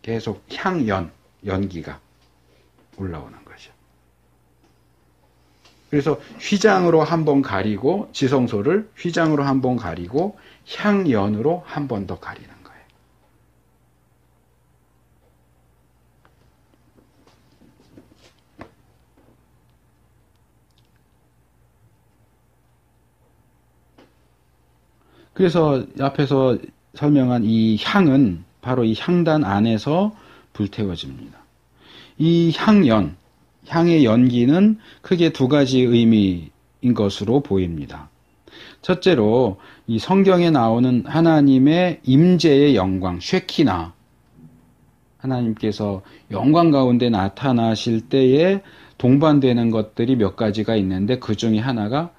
계속 연기가 올라오는 거죠. 그래서 휘장으로 한 번 가리고 지성소를 휘장으로 한 번 가리고 향연으로 한 번 더 가리는 거예요. 그래서 앞에서 설명한 이 향은 바로 이 향단 안에서 불태워집니다. 이 향의 연기는 크게 두 가지 의미인 것으로 보입니다. 첫째로 이 성경에 나오는 하나님의 임재의 영광, 쉐키나, 하나님께서 영광 가운데 나타나실 때에 동반되는 것들이 몇 가지가 있는데 그 중에 하나가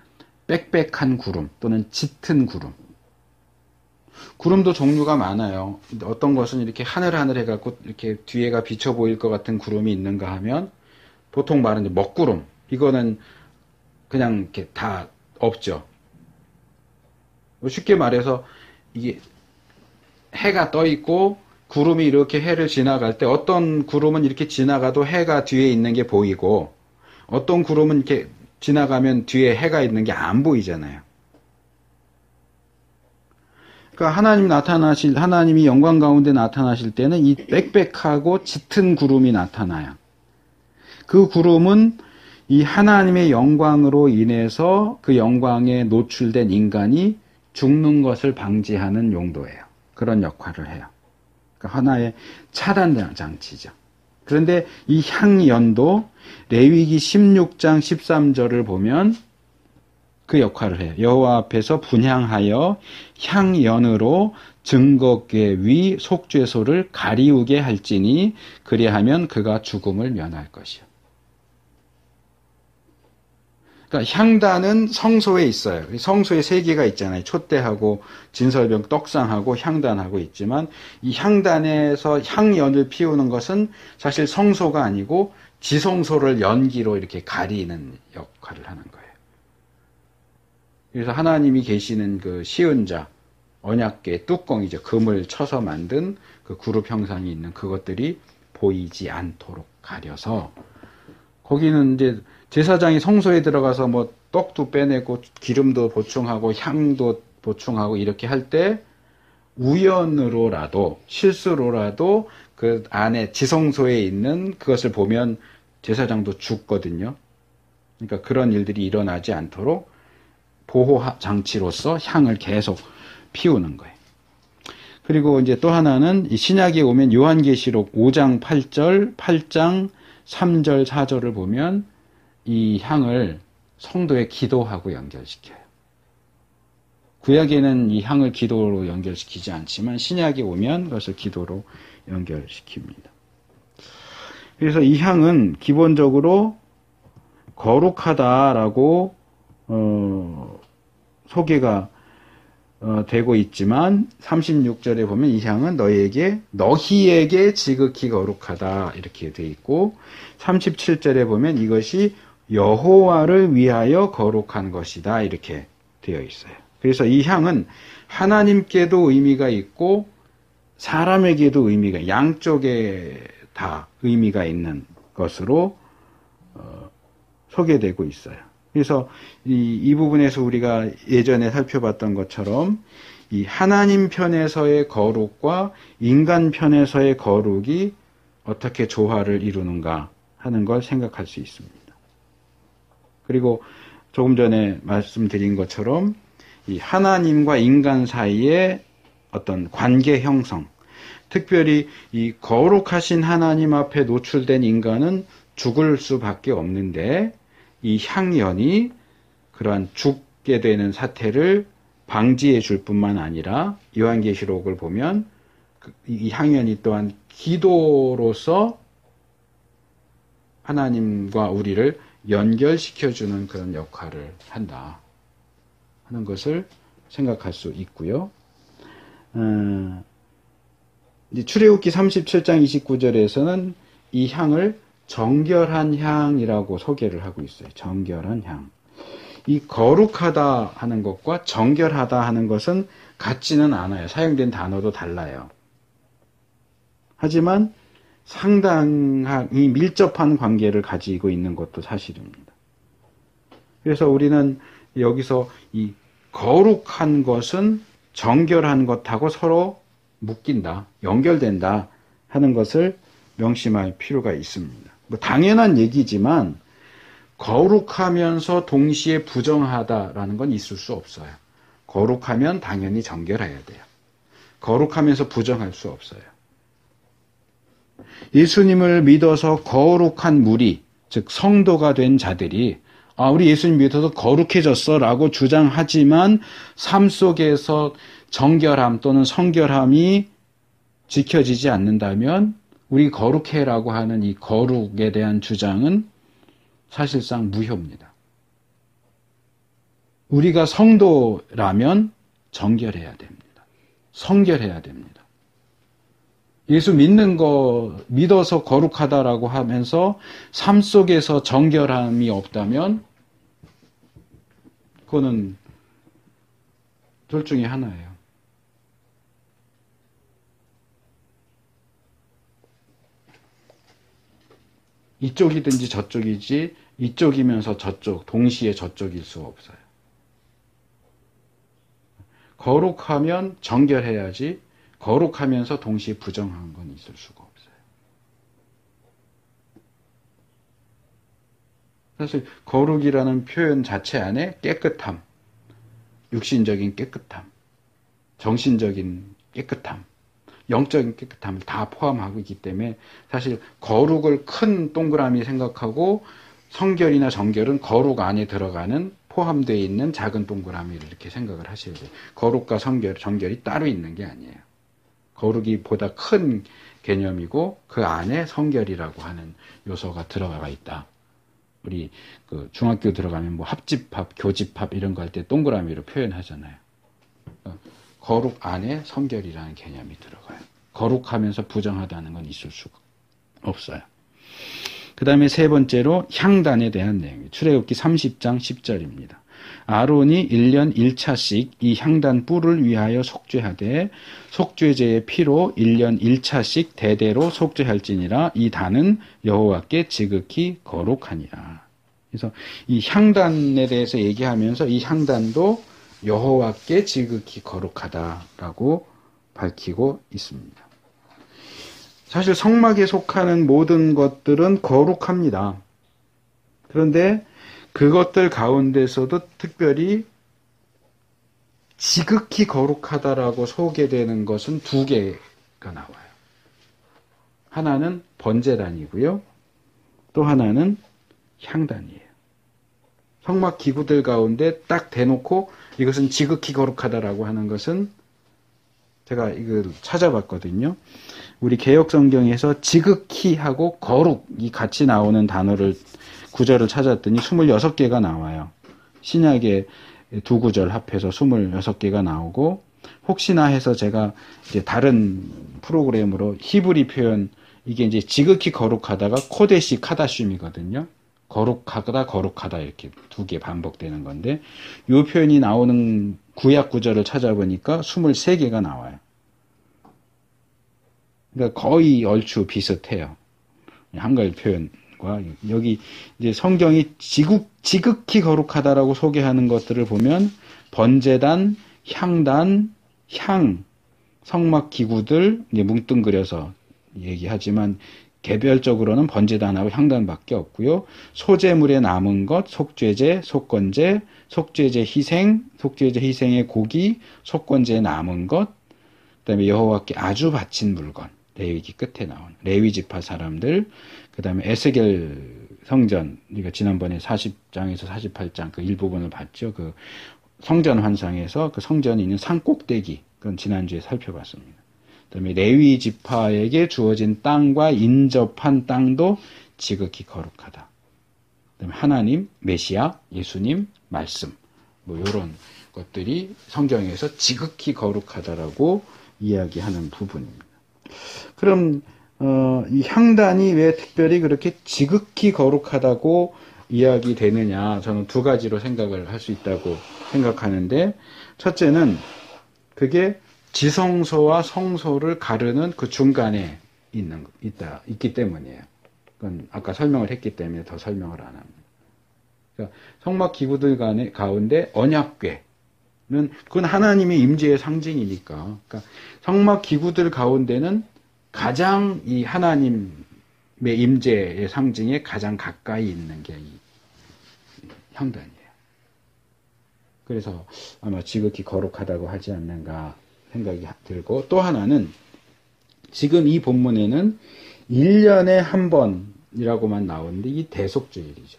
빽빽한 구름 또는 짙은 구름. 구름도 종류가 많아요. 어떤 것은 이렇게 하늘하늘해갖고 이렇게 뒤에가 비쳐 보일 것 같은 구름이 있는가 하면 보통 말하는 먹구름. 이거는 그냥 이렇게 다 없죠. 쉽게 말해서 이게 해가 떠 있고 구름이 이렇게 해를 지나갈 때 어떤 구름은 이렇게 지나가도 해가 뒤에 있는 게 보이고 어떤 구름은 이렇게 지나가면 뒤에 해가 있는 게 안 보이잖아요. 그러니까 하나님이 영광 가운데 나타나실 때는 이 빽빽하고 짙은 구름이 나타나요. 그 구름은 이 하나님의 영광으로 인해서 그 영광에 노출된 인간이 죽는 것을 방지하는 용도예요. 그런 역할을 해요. 그러니까 하나의 차단 장치죠. 그런데 이 향연도 레위기 16장 13절을 보면 그 역할을 해요. 여호와 앞에서 분향하여 향연으로 증거궤 위 속죄소를 가리우게 할지니 그리하면 그가 죽음을 면할 것이요. 그러니까 향단은 성소에 있어요. 성소에 세 개가 있잖아요. 촛대하고 진설병 떡상하고 향단하고 있지만 이 향단에서 향연을 피우는 것은 사실 성소가 아니고 지성소를 연기로 이렇게 가리는 역할을 하는 거예요. 그래서 하나님이 계시는 그 시은자, 언약궤 뚜껑이죠. 금을 쳐서 만든 그 그룹 형상이 있는 그것들이 보이지 않도록 가려서 거기는 이제 제사장이 성소에 들어가서 뭐 떡도 빼내고 기름도 보충하고 향도 보충하고 이렇게 할 때 우연으로라도 실수로라도 그 안에 지성소에 있는 그것을 보면 제사장도 죽거든요. 그러니까 그런 일들이 일어나지 않도록 보호 장치로서 향을 계속 피우는 거예요. 그리고 이제 또 하나는 이 신약에 오면 요한계시록 5장 8절, 8장 3절, 4절을 보면 이 향을 성도의 기도하고 연결시켜요. 구약에는 이 향을 기도로 연결시키지 않지만 신약에 오면 그것을 기도로 연결시킵니다. 그래서 이 향은 기본적으로 거룩하다라고 소개가 되고 있지만 36절에 보면 이 향은 너희에게 지극히 거룩하다 이렇게 되어 있고 37절에 보면 이것이 여호와를 위하여 거룩한 것이다 이렇게 되어 있어요. 그래서 이 향은 하나님께도 의미가 있고 사람에게도 의미가 양쪽에 다 의미가 있는 것으로 소개되고 있어요. 그래서 이 부분에서 우리가 예전에 살펴봤던 것처럼 이 하나님 편에서의 거룩과 인간 편에서의 거룩이 어떻게 조화를 이루는가 하는 걸 생각할 수 있습니다. 그리고 조금 전에 말씀드린 것처럼 이 하나님과 인간 사이의 어떤 관계 형성, 특별히 이 거룩하신 하나님 앞에 노출된 인간은 죽을 수밖에 없는데 이 향연이 그러한 죽게 되는 사태를 방지해 줄 뿐만 아니라 요한계시록을 보면 이 향연이 또한 기도로서 하나님과 우리를 연결시켜주는 그런 역할을 한다 하는 것을 생각할 수 있고요. 이제 출애굽기 37장 29절에서는 이 향을 정결한 향이라고 소개를 하고 있어요. 정결한 향. 이 거룩하다 하는 것과 정결하다 하는 것은 같지는 않아요. 사용된 단어도 달라요. 하지만 상당히 밀접한 관계를 가지고 있는 것도 사실입니다. 그래서 우리는 여기서 이 거룩한 것은 정결한 것하고 서로 묶인다, 연결된다 하는 것을 명심할 필요가 있습니다. 뭐 당연한 얘기지만 거룩하면서 동시에 부정하다라는 건 있을 수 없어요. 거룩하면 당연히 정결해야 돼요. 거룩하면서 부정할 수 없어요. 예수님을 믿어서 거룩한 무리, 즉 성도가 된 자들이 우리 예수님 믿어서 거룩해졌어 라고 주장하지만 삶 속에서 정결함 또는 성결함이 지켜지지 않는다면 우리 거룩해라고 하는 이 거룩에 대한 주장은 사실상 무효입니다. 우리가 성도라면 정결해야 됩니다. 성결해야 됩니다. 예수 믿는 거 믿어서 거룩하다라고 하면서 삶 속에서 정결함이 없다면 그거는 둘 중에 하나예요. 이쪽이든지 저쪽이지 이쪽이면서 저쪽, 동시에 저쪽일 수 없어요. 거룩하면 정결해야지 거룩하면서 동시에 부정한 건 있을 수가 없어요. 사실 거룩이라는 표현 자체 안에 깨끗함, 육신적인 깨끗함, 정신적인 깨끗함, 영적인 깨끗함을 다 포함하고 있기 때문에 사실 거룩을 큰 동그라미 생각하고 성결이나 정결은 거룩 안에 들어가는 포함되어 있는 작은 동그라미를 이렇게 생각을 하셔야 돼요. 거룩과 성결, 정결이 따로 있는 게 아니에요. 거룩이 보다 큰 개념이고 그 안에 성결이라고 하는 요소가 들어가 있다. 우리 그 중학교 들어가면 뭐 합집합, 교집합 이런 거 할 때 동그라미로 표현하잖아요. 거룩 안에 성결이라는 개념이 들어가요. 거룩하면서 부정하다는 건 있을 수가 없어요. 그 다음에 세 번째로 향단에 대한 내용이에요. 출애굽기 30장 10절입니다. 아론이 1년 1차씩 이 향단 뿔을 위하여 속죄하되 속죄제의 피로 1년 1차씩 대대로 속죄할지니라. 이 단은 여호와께 지극히 거룩하니라. 그래서 이 향단에 대해서 얘기하면서 이 향단도 여호와께 지극히 거룩하다라고 밝히고 있습니다. 사실 성막에 속하는 모든 것들은 거룩합니다. 그런데 그것들 가운데서도 특별히 지극히 거룩하다라고 소개되는 것은 두 개가 나와요. 하나는 번제단이고요. 또 하나는 향단이에요. 성막 기구들 가운데 딱 대놓고 이것은 지극히 거룩하다라고 하는 것은 제가 이걸 찾아봤거든요. 우리 개역성경에서 지극히 하고 거룩이 같이 나오는 단어를 구절을 찾았더니 26개가 나와요. 신약의 두 구절 합해서 26개가 나오고 혹시나 해서 제가 이제 다른 프로그램으로 히브리 표현 이게 이제 지극히 거룩하다가 코데시 카다슌이거든요. 거룩하다 이렇게 두 개 반복되는 건데 이 표현이 나오는 구약 구절을 찾아보니까 23개가 나와요. 그러니까 거의 얼추 비슷해요. 한글 표현과 여기 이제 성경이 지극히 거룩하다라고 소개하는 것들을 보면 번제단, 향단, 향, 성막 기구들 이제 뭉뚱그려서 얘기하지만 개별적으로는 번제단하고 향단밖에 없고요. 소제물에 남은 것, 속죄제, 속건제, 속죄제 희생, 속죄제 희생의 고기, 속건제에 남은 것, 그다음에 여호와께 아주 바친 물건, 레위기 끝에 나온 레위 지파 사람들, 그다음에 에스겔 성전, 우리가 지난번에 40장에서 48장 그 일부분을 봤죠. 그 성전 환상에서 그 성전이 있는 산 꼭대기, 그건 지난주에 살펴봤습니다. 그다음에 레위 지파에게 주어진 땅과 인접한 땅도 지극히 거룩하다. 그다음에 하나님, 메시아, 예수님, 말씀, 뭐 이런 것들이 성경에서 지극히 거룩하다라고 이야기하는 부분입니다. 그럼 이 향단이 왜 특별히 그렇게 지극히 거룩하다고 이야기되느냐? 저는 두 가지로 생각을 할 수 있다고 생각하는데, 첫째는 그게 지성소와 성소를 가르는 그 중간에 있기 때문이에요. 그건 아까 설명을 했기 때문에 더 설명을 안 합니다. 그러니까 성막 기구들 가운데 언약궤는 그건 하나님의 임재의 상징이니까. 그러니까 성막 기구들 가운데는 가장 이 하나님의 임재의 상징에 가장 가까이 있는 게 이 향단이에요. 그래서 아마 지극히 거룩하다고 하지 않는가 생각이 들고, 또 하나는 지금 이 본문에는 1년에 한 번이라고만 나오는데 이 대속주일이죠.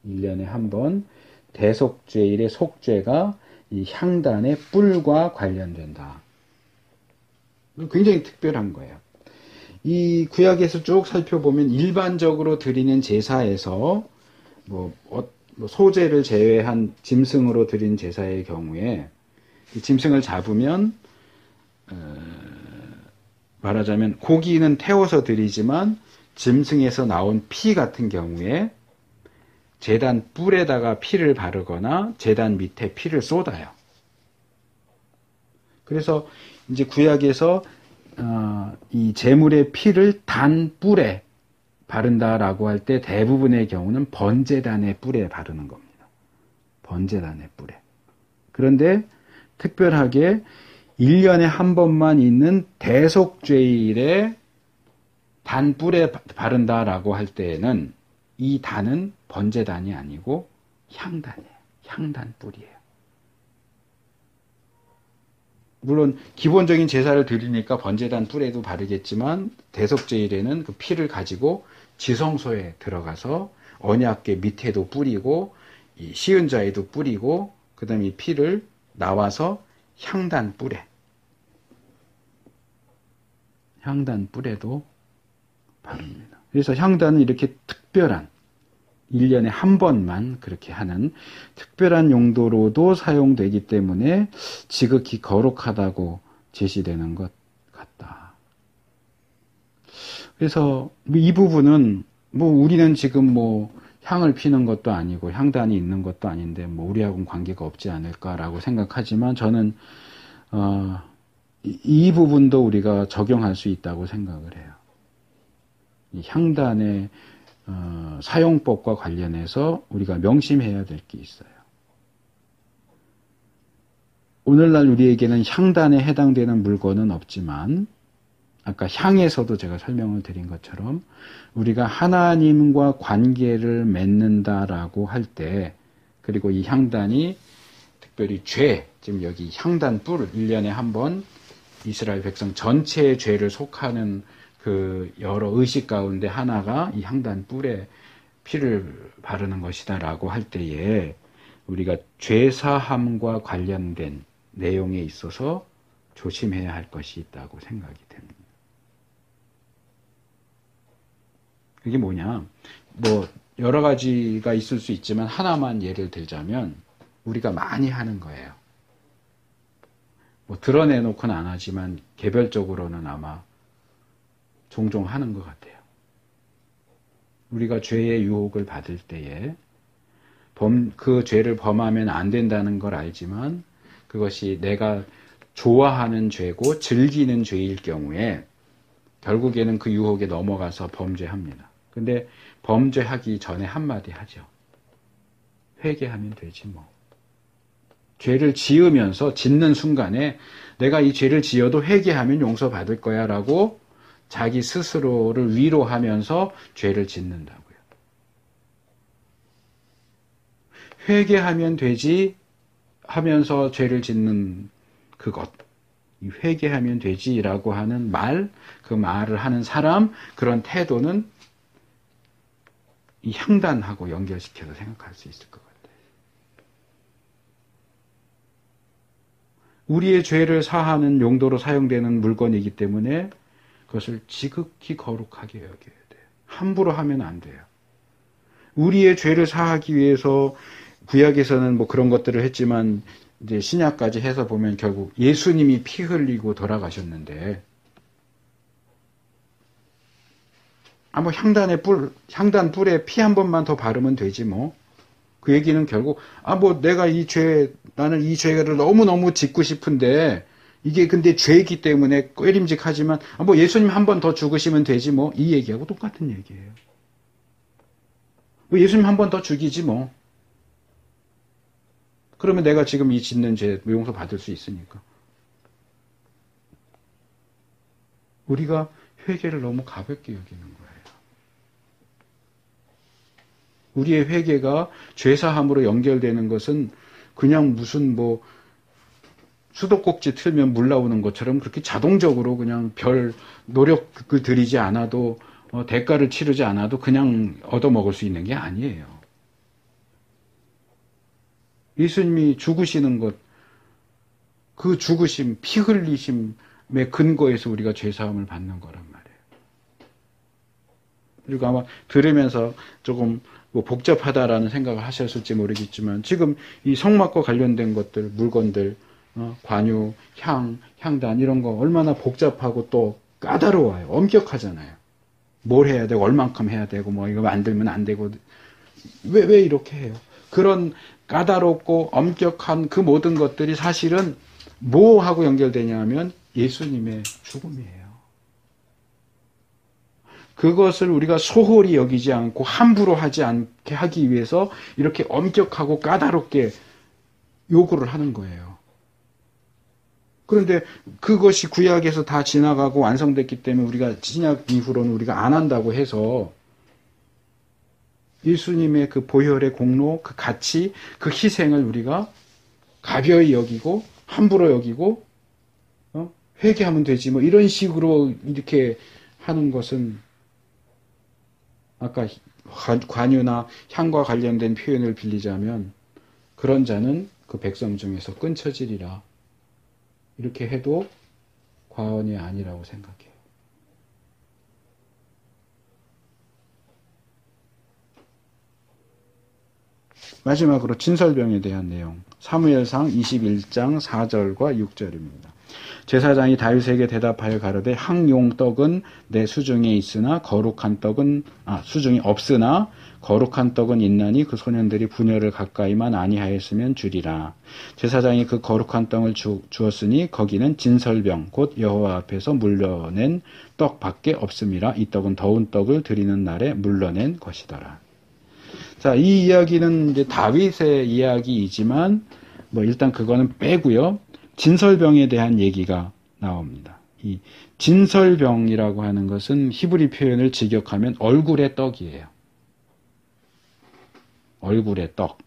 1년에 한 번 대속죄일의 속죄가 이 향단의 뿔과 관련된다. 굉장히 특별한 거예요. 이 구약에서 쭉 살펴보면 일반적으로 드리는 제사에서 뭐 소제를 제외한 짐승으로 드린 제사의 경우에 이 짐승을 잡으면 말하자면 고기는 태워서 드리지만 짐승에서 나온 피 같은 경우에 제단 뿔에다가 피를 바르거나 제단 밑에 피를 쏟아요. 그래서 이제 구약에서 이 제물의 피를 단 뿔에 바른다라고 할 때 대부분의 경우는 번제단의 뿔에 바르는 겁니다. 번제단의 뿔에. 그런데 특별하게 1년에 한 번만 있는 대속죄일에 단 뿔에 바른다라고 할 때에는 이 단은 번제단이 아니고 향단이에요. 향단 뿔이에요. 물론 기본적인 제사를 드리니까 번제단 뿔에도 바르겠지만 대속죄일에는 그 피를 가지고 지성소에 들어가서 언약궤 밑에도 뿌리고 이 시은자에도 뿌리고 그 다음에 이 피를 나와서 향단 뿔에도 바릅니다. 그래서 향단은 이렇게 특별한 1년에 한 번만 그렇게 하는 특별한 용도로도 사용되기 때문에 지극히 거룩하다고 제시되는 것 같다. 그래서 이 부분은 우리는 지금 향을 피는 것도 아니고 향단이 있는 것도 아닌데 우리하고는 관계가 없지 않을까라고 생각하지만 저는 이 부분도 우리가 적용할 수 있다고 생각을 해요. 이 향단의 사용법과 관련해서 우리가 명심해야 될 게 있어요. 오늘날 우리에게는 향단에 해당되는 물건은 없지만 아까 향에서도 제가 설명을 드린 것처럼 우리가 하나님과 관계를 맺는다라고 할 때 그리고 이 향단이 특별히 죄, 지금 여기 향단 뿔 1년에 한 번 이스라엘 백성 전체의 죄를 속하는 그 여러 의식 가운데 하나가 이 향단 뿔에 피를 바르는 것이다라고 할 때에 우리가 죄사함과 관련된 내용에 있어서 조심해야 할 것이 있다고 생각이 됩니다. 그게 뭐냐? 여러 가지가 있을 수 있지만 하나만 예를 들자면 우리가 많이 하는 거예요. 드러내놓고는 안 하지만 개별적으로는 아마 종종 하는 것 같아요. 우리가 죄의 유혹을 받을 때에 그 죄를 범하면 안 된다는 걸 알지만 그것이 내가 좋아하는 죄고 즐기는 죄일 경우에 결국에는 그 유혹에 넘어가서 범죄합니다. 근데 범죄하기 전에 한마디 하죠. 회개하면 되지 뭐. 죄를 지으면서 짓는 순간에 내가 이 죄를 지어도 회개하면 용서받을 거야 라고 자기 스스로를 위로하면서 죄를 짓는다고요. 회개하면 되지 하면서 죄를 짓는 그것. 이 회개하면 되지라고 하는 말, 그 말을 하는 사람, 그런 태도는 이 향단하고 연결시켜서 생각할 수 있을 것 같아요. 우리의 죄를 사하는 용도로 사용되는 물건이기 때문에 그것을 지극히 거룩하게 여겨야 돼요. 함부로 하면 안 돼요. 우리의 죄를 사하기 위해서 구약에서는 그런 것들을 했지만 이제 신약까지 해서 보면 결국 예수님이 피 흘리고 돌아가셨는데 향단 뿔에 피 한 번만 더 바르면 되지 뭐. 그 얘기는 결국 내가 나는 이 죄를 너무너무 짓고 싶은데 이게 근데 죄이기 때문에 꾀림직하지만 예수님 한 번 더 죽으시면 되지 뭐. 이 얘기하고 똑같은 얘기예요. 예수님 한 번 더 죽이지 뭐. 그러면 내가 지금 이 짓는 죄 용서 받을 수 있으니까. 우리가 회개를 너무 가볍게 여기는 거예요. 우리의 회개가 죄사함으로 연결되는 것은 그냥 무슨 수도꼭지 틀면 물 나오는 것처럼 그렇게 자동적으로 그냥 별 노력을 들이지 않아도 대가를 치르지 않아도 그냥 얻어먹을 수 있는 게 아니에요. 예수님이 죽으시는 것, 그 죽으심, 피 흘리심의 근거에서 우리가 죄사함을 받는 거란 말이에요. 그리고 아마 들으면서 조금 뭐 복잡하다라는 생각을 하셨을지 모르겠지만, 지금 이 성막과 관련된 것들, 물건들, 관유, 향단 이런 거 얼마나 복잡하고 또 까다로워요. 엄격하잖아요. 뭘 해야 되고 얼만큼 해야 되고 뭐 이거 만들면 안 되고 왜 이렇게 해요? 그런 까다롭고 엄격한 그 모든 것들이 사실은 뭐하고 연결되냐 하면 예수님의 죽음이에요. 그것을 우리가 소홀히 여기지 않고 함부로 하지 않게 하기 위해서 이렇게 엄격하고 까다롭게 요구를 하는 거예요. 그런데 그것이 구약에서 다 지나가고 완성됐기 때문에 우리가 신약 이후로는 우리가 안 한다고 해서 예수님의 그 보혈의 공로, 그 가치, 그 희생을 우리가 가벼이 여기고 함부로 여기고 회개하면 되지 뭐 이런 식으로 이렇게 하는 것은 아까 관유나 향과 관련된 표현을 빌리자면 그런 자는 그 백성 중에서 끊쳐지리라. 이렇게 해도 과언이 아니라고 생각해요. 마지막으로 진설병에 대한 내용. 사무엘상 21장 4절과 6절입니다. 제사장이 다윗에게 대답하여 가로되 항용떡은 내 수중에 있으나 거룩한 떡은 수중에 없으나 거룩한 떡은 있나니 그 소년들이 분열을 가까이만 아니하였으면 주리라. 제사장이 그 거룩한 떡을 주었으니 거기는 진설병 곧 여호와 앞에서 물려낸 떡밖에 없음이라. 이 떡은 더운 떡을 드리는 날에 물려낸 것이더라. 자, 이 이야기는 이제 다윗의 이야기이지만 뭐 일단 그거는 빼고요. 진설병에 대한 얘기가 나옵니다. 이 진설병이라고 하는 것은 히브리 표현을 직역하면 얼굴의 떡이에요. 얼굴의 떡.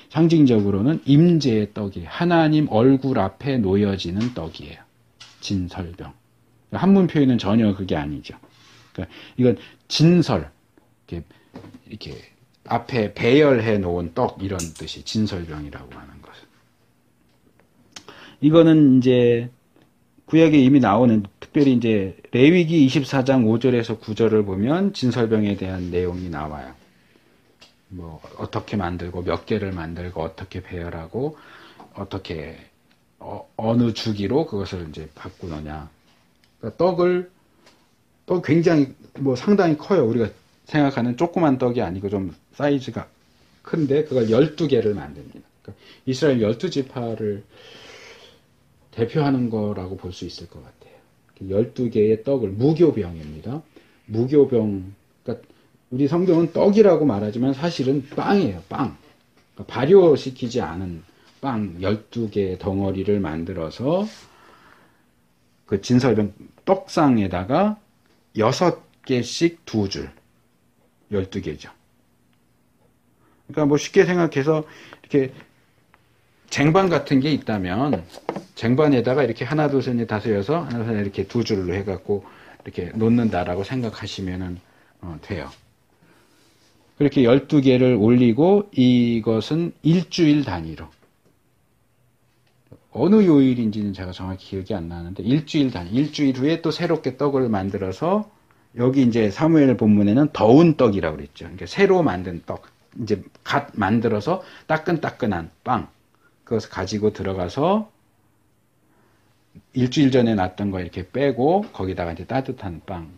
상징적으로는 임재의 떡이에요. 하나님 얼굴 앞에 놓여지는 떡이에요. 진설병. 한문 표현은 전혀 그게 아니죠. 그러니까 이건 진설, 이렇게 앞에 배열해 놓은 떡 이런 뜻이 진설병이라고 하는 것은. 이거는 이제 구약에 이미 나오는 특별히 이제 레위기 24장 5절에서 9절을 보면 진설병에 대한 내용이 나와요. 뭐 어떻게 만들고 몇 개를 만들고 어떻게 배열하고 어떻게 어느 주기로 그것을 이제 바꾸느냐. 그러니까 떡 굉장히 뭐 상당히 커요. 우리가 생각하는 조그만 떡이 아니고 좀 사이즈가 큰데 그걸 12개를 만듭니다. 그러니까 이스라엘 12지파를 대표하는 거라고 볼 수 있을 것 같아요. 12개의 떡을 무교병입니다. 무교병, 그러니까 우리 성경은 떡이라고 말하지만 사실은 빵이에요. 빵. 그러니까 발효시키지 않은 빵 12개 덩어리를 만들어서 그 진설병 떡상에다가 6개씩 2줄 12개죠. 그러니까 뭐 쉽게 생각해서 이렇게 쟁반 같은 게 있다면 쟁반에다가 이렇게 하나, 둘, 셋, 넷, 다섯, 여섯, 하나, 둘, 셋, 이렇게 2줄로 해갖고 이렇게 놓는다라고 생각하시면 돼요. 그렇게 12개를 올리고 이것은 일주일 단위로 어느 요일인지는 제가 정확히 기억이 안 나는데 일주일 후에 또 새롭게 떡을 만들어서 여기 이제 사무엘 본문에는 더운 떡이라고 그랬죠. 그러니까 새로 만든 떡, 이제 갓 만들어서 따끈따끈한 빵, 그것을 가지고 들어가서 일주일 전에 놨던 거 이렇게 빼고 거기다가 이제 따뜻한 빵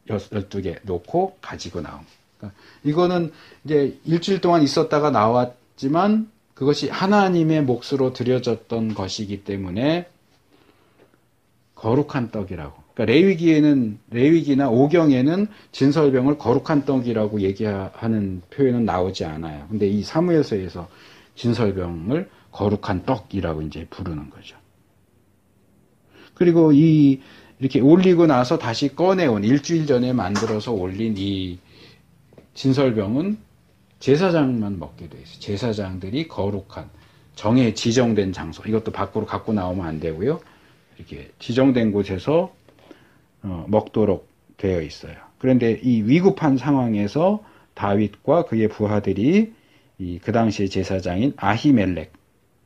12개 놓고 가지고 나옴. 그러니까 이거는 이제 일주일 동안 있었다가 나왔지만 그것이 하나님의 몫으로 드려졌던 것이기 때문에 거룩한 떡이라고. 그러니까 레위기나 오경에는 진설병을 거룩한 떡이라고 얘기하는 표현은 나오지 않아요. 근데 이 사무엘서에서 진설병을 거룩한 떡이라고 이제 부르는 거죠. 그리고 이렇게 올리고 나서 다시 꺼내온 일주일 전에 만들어서 올린 이 진설병은 제사장만 먹게 돼 있어요. 제사장들이 거룩한 지정된 장소, 이것도 밖으로 갖고 나오면 안 되고요. 이렇게 지정된 곳에서 먹도록 되어 있어요. 그런데 이 위급한 상황에서 다윗과 그의 부하들이 그 당시의 제사장인 아히멜렉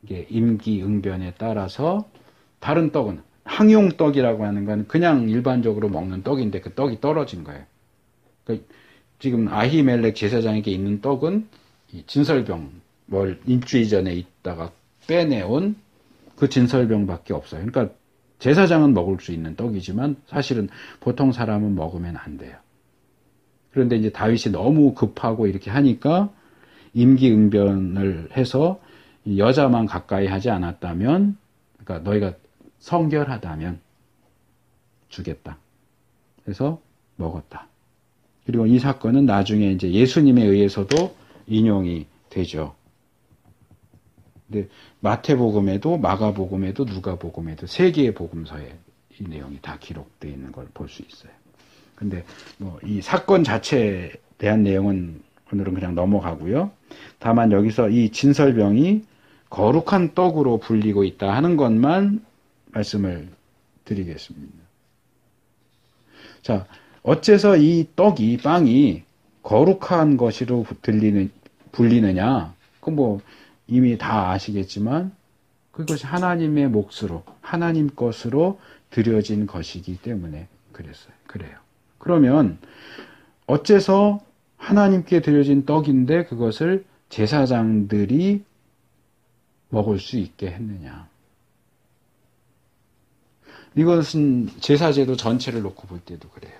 임기응변에 따라서 다른 떡은 항용떡이라고 하는 건 그냥 일반적으로 먹는 떡인데 그 떡이 떨어진 거예요. 그러니까 지금 아히멜렉 제사장에게 있는 떡은 이 진설병, 일주일 전에 있다가 빼내온 그 진설병밖에 없어요. 그러니까 제사장은 먹을 수 있는 떡이지만 사실은 보통 사람은 먹으면 안 돼요. 그런데 이제 다윗이 너무 급하고 이렇게 하니까 임기응변을 해서 여자만 가까이 하지 않았다면, 그러니까 너희가 성결하다면 주겠다. 그래서 먹었다. 그리고 이 사건은 나중에 이제 예수님에 의해서도 인용이 되죠. 근데 마태복음에도 마가복음에도 누가복음에도 세 개의 복음서에 이 내용이 다 기록되어 있는 걸 볼 수 있어요. 근데 이 사건 자체에 대한 내용은 오늘은 그냥 넘어가고요. 다만 여기서 이 진설병이 거룩한 떡으로 불리고 있다 하는 것만 말씀을 드리겠습니다. 자, 어째서 이 떡이, 빵이 거룩한 것으로 불리느냐? 그건 이미 다 아시겠지만 그것이 하나님의 몫으로, 하나님 것으로 드려진 것이기 때문에 그래요. 그러면 어째서 하나님께 드려진 떡인데 그것을 제사장들이 먹을 수 있게 했느냐? 이것은 제사제도 전체를 놓고 볼 때도 그래요.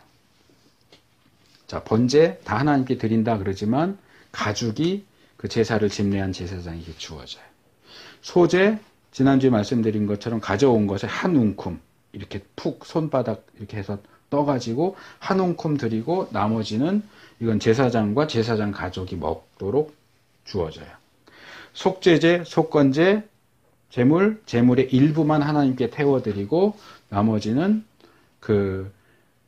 자, 번제 다 하나님께 드린다 그러지만 가죽이 그 제사를 집례한 제사장에게 주어져요. 소제, 지난주에 말씀드린 것처럼 가져온 것에 한 움큼 이렇게 푹 손바닥 이렇게 해서 떠가지고 한 움큼 드리고 나머지는 이건 제사장과 제사장 가족이 먹도록 주어져요. 속제제, 속건제, 제물의 일부만 하나님께 태워드리고 나머지는 그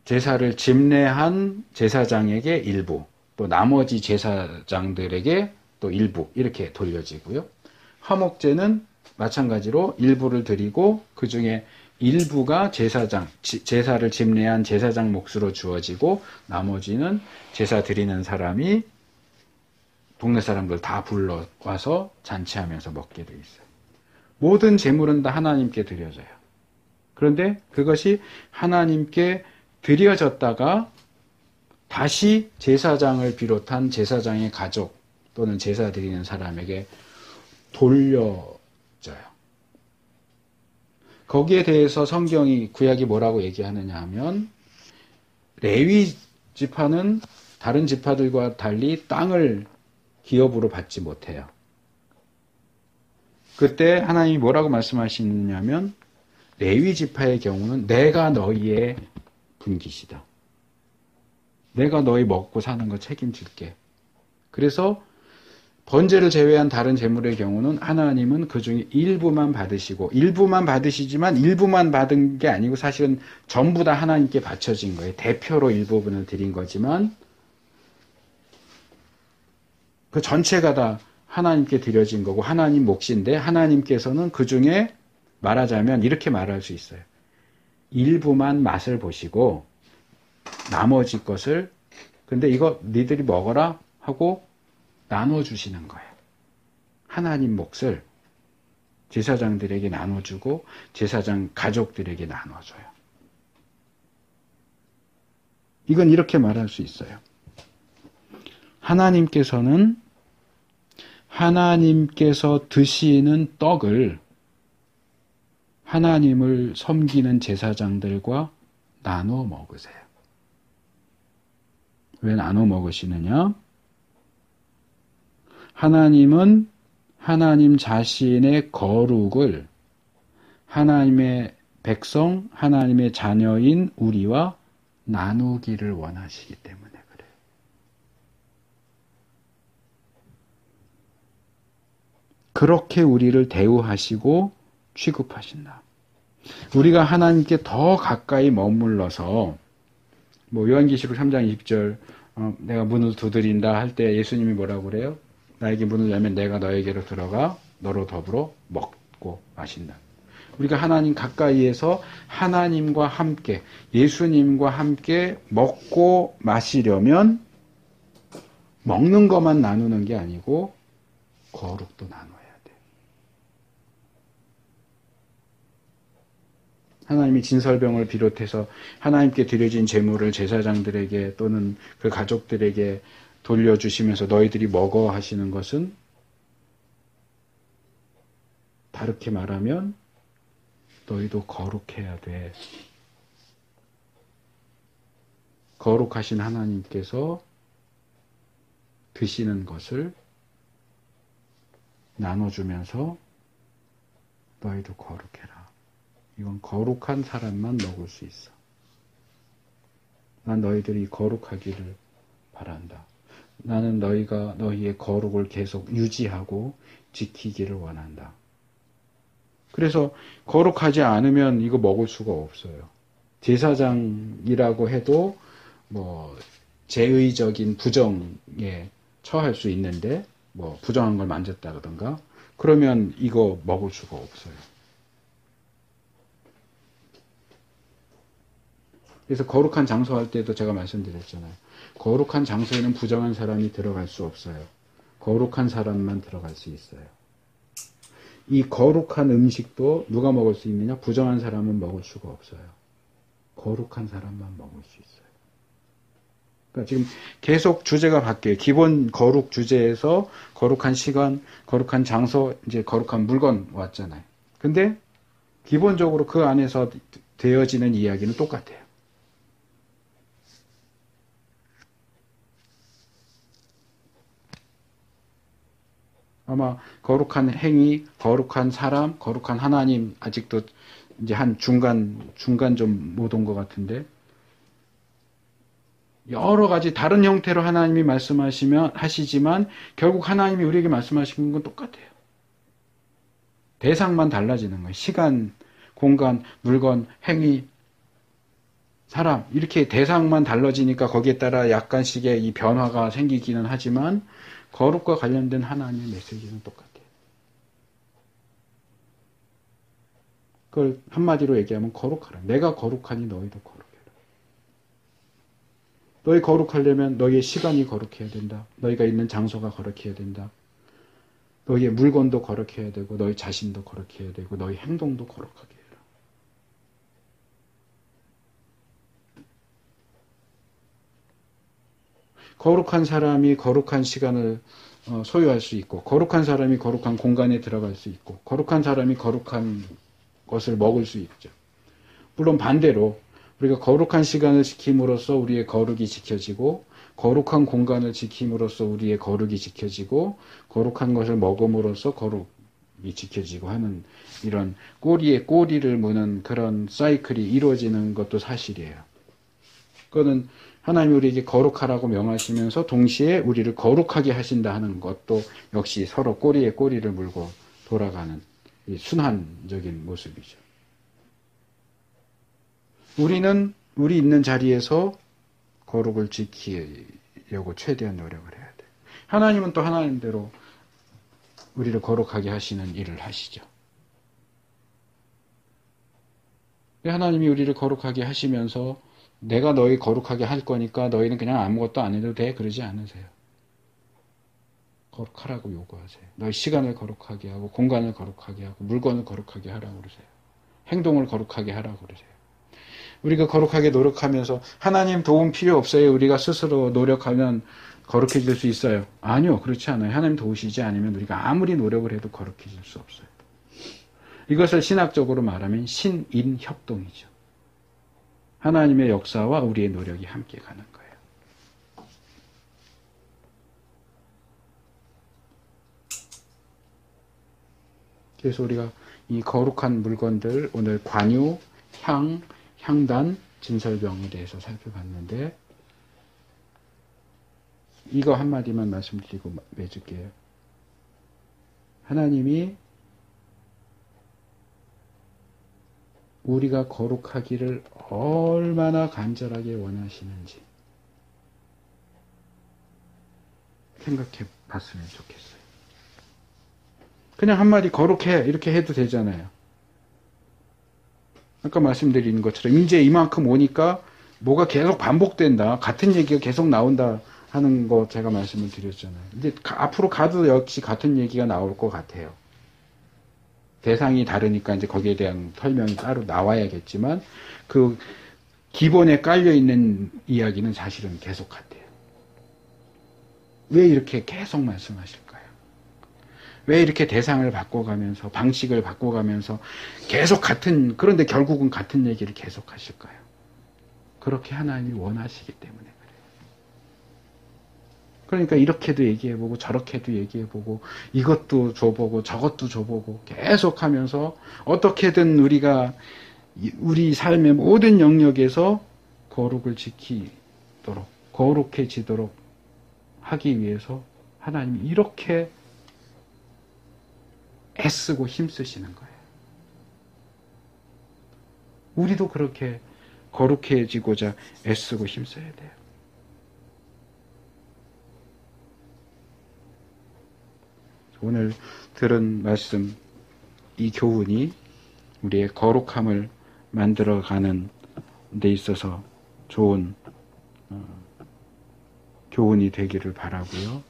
제사를 집례한 제사장에게 일부, 또 나머지 제사장들에게 또 일부 이렇게 돌려지고요. 화목제는 마찬가지로 일부를 드리고 그 중에 일부가 제사를 집례한 제사장 몫으로 주어지고 나머지는 제사 드리는 사람이 동네 사람들 다 불러와서 잔치하면서 먹게 돼 있어요. 모든 제물은 다 하나님께 드려져요. 그런데 그것이 하나님께 드려졌다가 다시 제사장을 비롯한 제사장의 가족 또는 제사 드리는 사람에게 돌려져요. 거기에 대해서 성경이 구약이 뭐라고 얘기하느냐 하면 레위 지파는 다른 지파들과 달리 땅을 기업으로 받지 못해요. 그때 하나님이 뭐라고 말씀하시느냐면 레위 지파의 경우는 내가 너희의 분깃이다. 내가 너희 먹고 사는 거 책임질게. 그래서 번제를 제외한 다른 제물의 경우는 하나님은 그 중에 일부만 받으시고 일부만 받으시지만 일부만 받은 게 아니고 사실은 전부 다 하나님께 바쳐진 거예요. 대표로 일부분을 드린 거지만 그 전체가 다 하나님께 드려진 거고 하나님 몫인데 하나님께서는 그 중에 말하자면 이렇게 말할 수 있어요. 일부만 맛을 보시고 나머지 것을 근데 이거 니들이 먹어라 하고 나눠주시는 거예요. 하나님 몫을 제사장들에게 나눠주고 제사장 가족들에게 나눠줘요. 이건 이렇게 말할 수 있어요. 하나님께서 드시는 떡을 하나님을 섬기는 제사장들과 나눠 먹으세요. 왜 나눠 먹으시느냐? 하나님은 하나님 자신의 거룩을 하나님의 백성, 하나님의 자녀인 우리와 나누기를 원하시기 때문에 그래요. 그렇게 우리를 대우하시고 취급하신다. 우리가 하나님께 더 가까이 머물러서 요한계시록 3장 20절 내가 문을 두드린다 할 때 예수님이 뭐라고 그래요? 나에게 문을 열면 내가 너에게로 들어가 너로 더불어 먹고 마신다. 우리가 하나님 가까이에서 하나님과 함께 예수님과 함께 먹고 마시려면 먹는 것만 나누는 게 아니고 거룩도 나눠야 돼. 하나님이 진설병을 비롯해서 하나님께 드려진 제물을 제사장들에게 또는 그 가족들에게 돌려주시면서 너희들이 먹어 하시는 것은 다르게 말하면 너희도 거룩해야 돼. 거룩하신 하나님께서 드시는 것을 나눠주면서 너희도 거룩해라. 이건 거룩한 사람만 먹을 수 있어. 난 너희들이 거룩하기를 바란다. 나는 너희가 너희의 거룩을 계속 유지하고 지키기를 원한다. 그래서 거룩하지 않으면 이거 먹을 수가 없어요. 제사장이라고 해도 뭐 제의적인 부정에 처할 수 있는데 뭐 부정한 걸 만졌다든가 그러면 이거 먹을 수가 없어요. 그래서 거룩한 장소 할 때도 제가 말씀드렸잖아요. 거룩한 장소에는 부정한 사람이 들어갈 수 없어요. 거룩한 사람만 들어갈 수 있어요. 이 거룩한 음식도 누가 먹을 수 있느냐? 부정한 사람은 먹을 수가 없어요. 거룩한 사람만 먹을 수 있어요. 그러니까 지금 계속 주제가 바뀌어요. 기본 거룩 주제에서 거룩한 시간, 거룩한 장소, 이제 거룩한 물건 왔잖아요. 근데 기본적으로 그 안에서 되어지는 이야기는 똑같아요. 아마 거룩한 행위, 거룩한 사람, 거룩한 하나님 아직도 이제 한 중간 좀 못 온 것 같은데 여러 가지 다른 형태로 하나님이 하시지만 결국 하나님이 우리에게 말씀하시는 건 똑같아요. 대상만 달라지는 거예요. 시간, 공간, 물건, 행위, 사람 이렇게 대상만 달라지니까 거기에 따라 약간씩의 이 변화가 생기기는 하지만 거룩과 관련된 하나님의 메시지는 똑같아요. 그걸 한마디로 얘기하면 거룩하라. 내가 거룩하니 너희도 거룩해라. 너희 거룩하려면 너희의 시간이 거룩해야 된다. 너희가 있는 장소가 거룩해야 된다. 너희의 물건도 거룩해야 되고 너희 자신도 거룩해야 되고 너희 행동도 거룩하게 해라. 거룩한 사람이 거룩한 시간을 소유할 수 있고 거룩한 사람이 거룩한 공간에 들어갈 수 있고 거룩한 사람이 거룩한 것을 먹을 수 있죠. 물론 반대로 우리가 거룩한 시간을 지킴으로써 우리의 거룩이 지켜지고 거룩한 공간을 지킴으로써 우리의 거룩이 지켜지고 거룩한 것을 먹음으로써 거룩이 지켜지고 하는 이런 꼬리에 꼬리를 무는 그런 사이클이 이루어지는 것도 사실이에요. 그거는 하나님이 우리에게 거룩하라고 명하시면서 동시에 우리를 거룩하게 하신다 하는 것도 역시 서로 꼬리에 꼬리를 물고 돌아가는 순환적인 모습이죠. 우리는 우리 있는 자리에서 거룩을 지키려고 최대한 노력을 해야 돼. 하나님은 또 하나님대로 우리를 거룩하게 하시는 일을 하시죠. 하나님이 우리를 거룩하게 하시면서 내가 너희 거룩하게 할 거니까 너희는 그냥 아무것도 안 해도 돼 그러지 않으세요. 거룩하라고 요구하세요. 너희 시간을 거룩하게 하고 공간을 거룩하게 하고 물건을 거룩하게 하라고 그러세요. 행동을 거룩하게 하라고 그러세요. 우리가 거룩하게 노력하면서 하나님 도움 필요 없어요. 우리가 스스로 노력하면 거룩해질 수 있어요. 아니요. 그렇지 않아요. 하나님 도우시지 않으면 우리가 아무리 노력을 해도 거룩해질 수 없어요. 이것을 신학적으로 말하면 신인협동이죠. 하나님의 역사와 우리의 노력이 함께 가는 거예요. 그래서 우리가 이 거룩한 물건들 오늘 관유, 향, 향단, 진설병에 대해서 살펴봤는데 이거 한마디만 말씀드리고 맺을게요. 하나님이 우리가 거룩하기를 얼마나 간절하게 원하시는지 생각해 봤으면 좋겠어요. 그냥 한마디 거룩해 이렇게 해도 되잖아요. 아까 말씀드린 것처럼 이제 이만큼 오니까 뭐가 계속 반복된다. 같은 얘기가 계속 나온다 하는 거 제가 말씀을 드렸잖아요. 이제 앞으로 가도 역시 같은 얘기가 나올 것 같아요. 대상이 다르니까 이제 거기에 대한 설명이 따로 나와야겠지만 그 기본에 깔려 있는 이야기는 사실은 계속 같아요. 왜 이렇게 계속 말씀하실까요? 왜 이렇게 대상을 바꿔가면서 방식을 바꿔가면서 계속 그런데 결국은 같은 얘기를 계속 하실까요? 그렇게 하나님이 원하시기 때문에 그래요. 그러니까 이렇게도 얘기해보고 저렇게도 얘기해보고 이것도 줘보고 저것도 줘보고 계속 하면서 어떻게든 우리가 우리 삶의 모든 영역에서 거룩을 지키도록 거룩해지도록 하기 위해서 하나님이 이렇게 애쓰고 힘쓰시는 거예요. 우리도 그렇게 거룩해지고자 애쓰고 힘써야 돼요. 오늘 들은 말씀, 이 교훈이 우리의 거룩함을 만들어가는 데 있어서 좋은 교훈이 되기를 바라고요.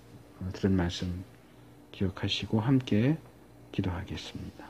들은 말씀 기억하시고 함께 기도하겠습니다.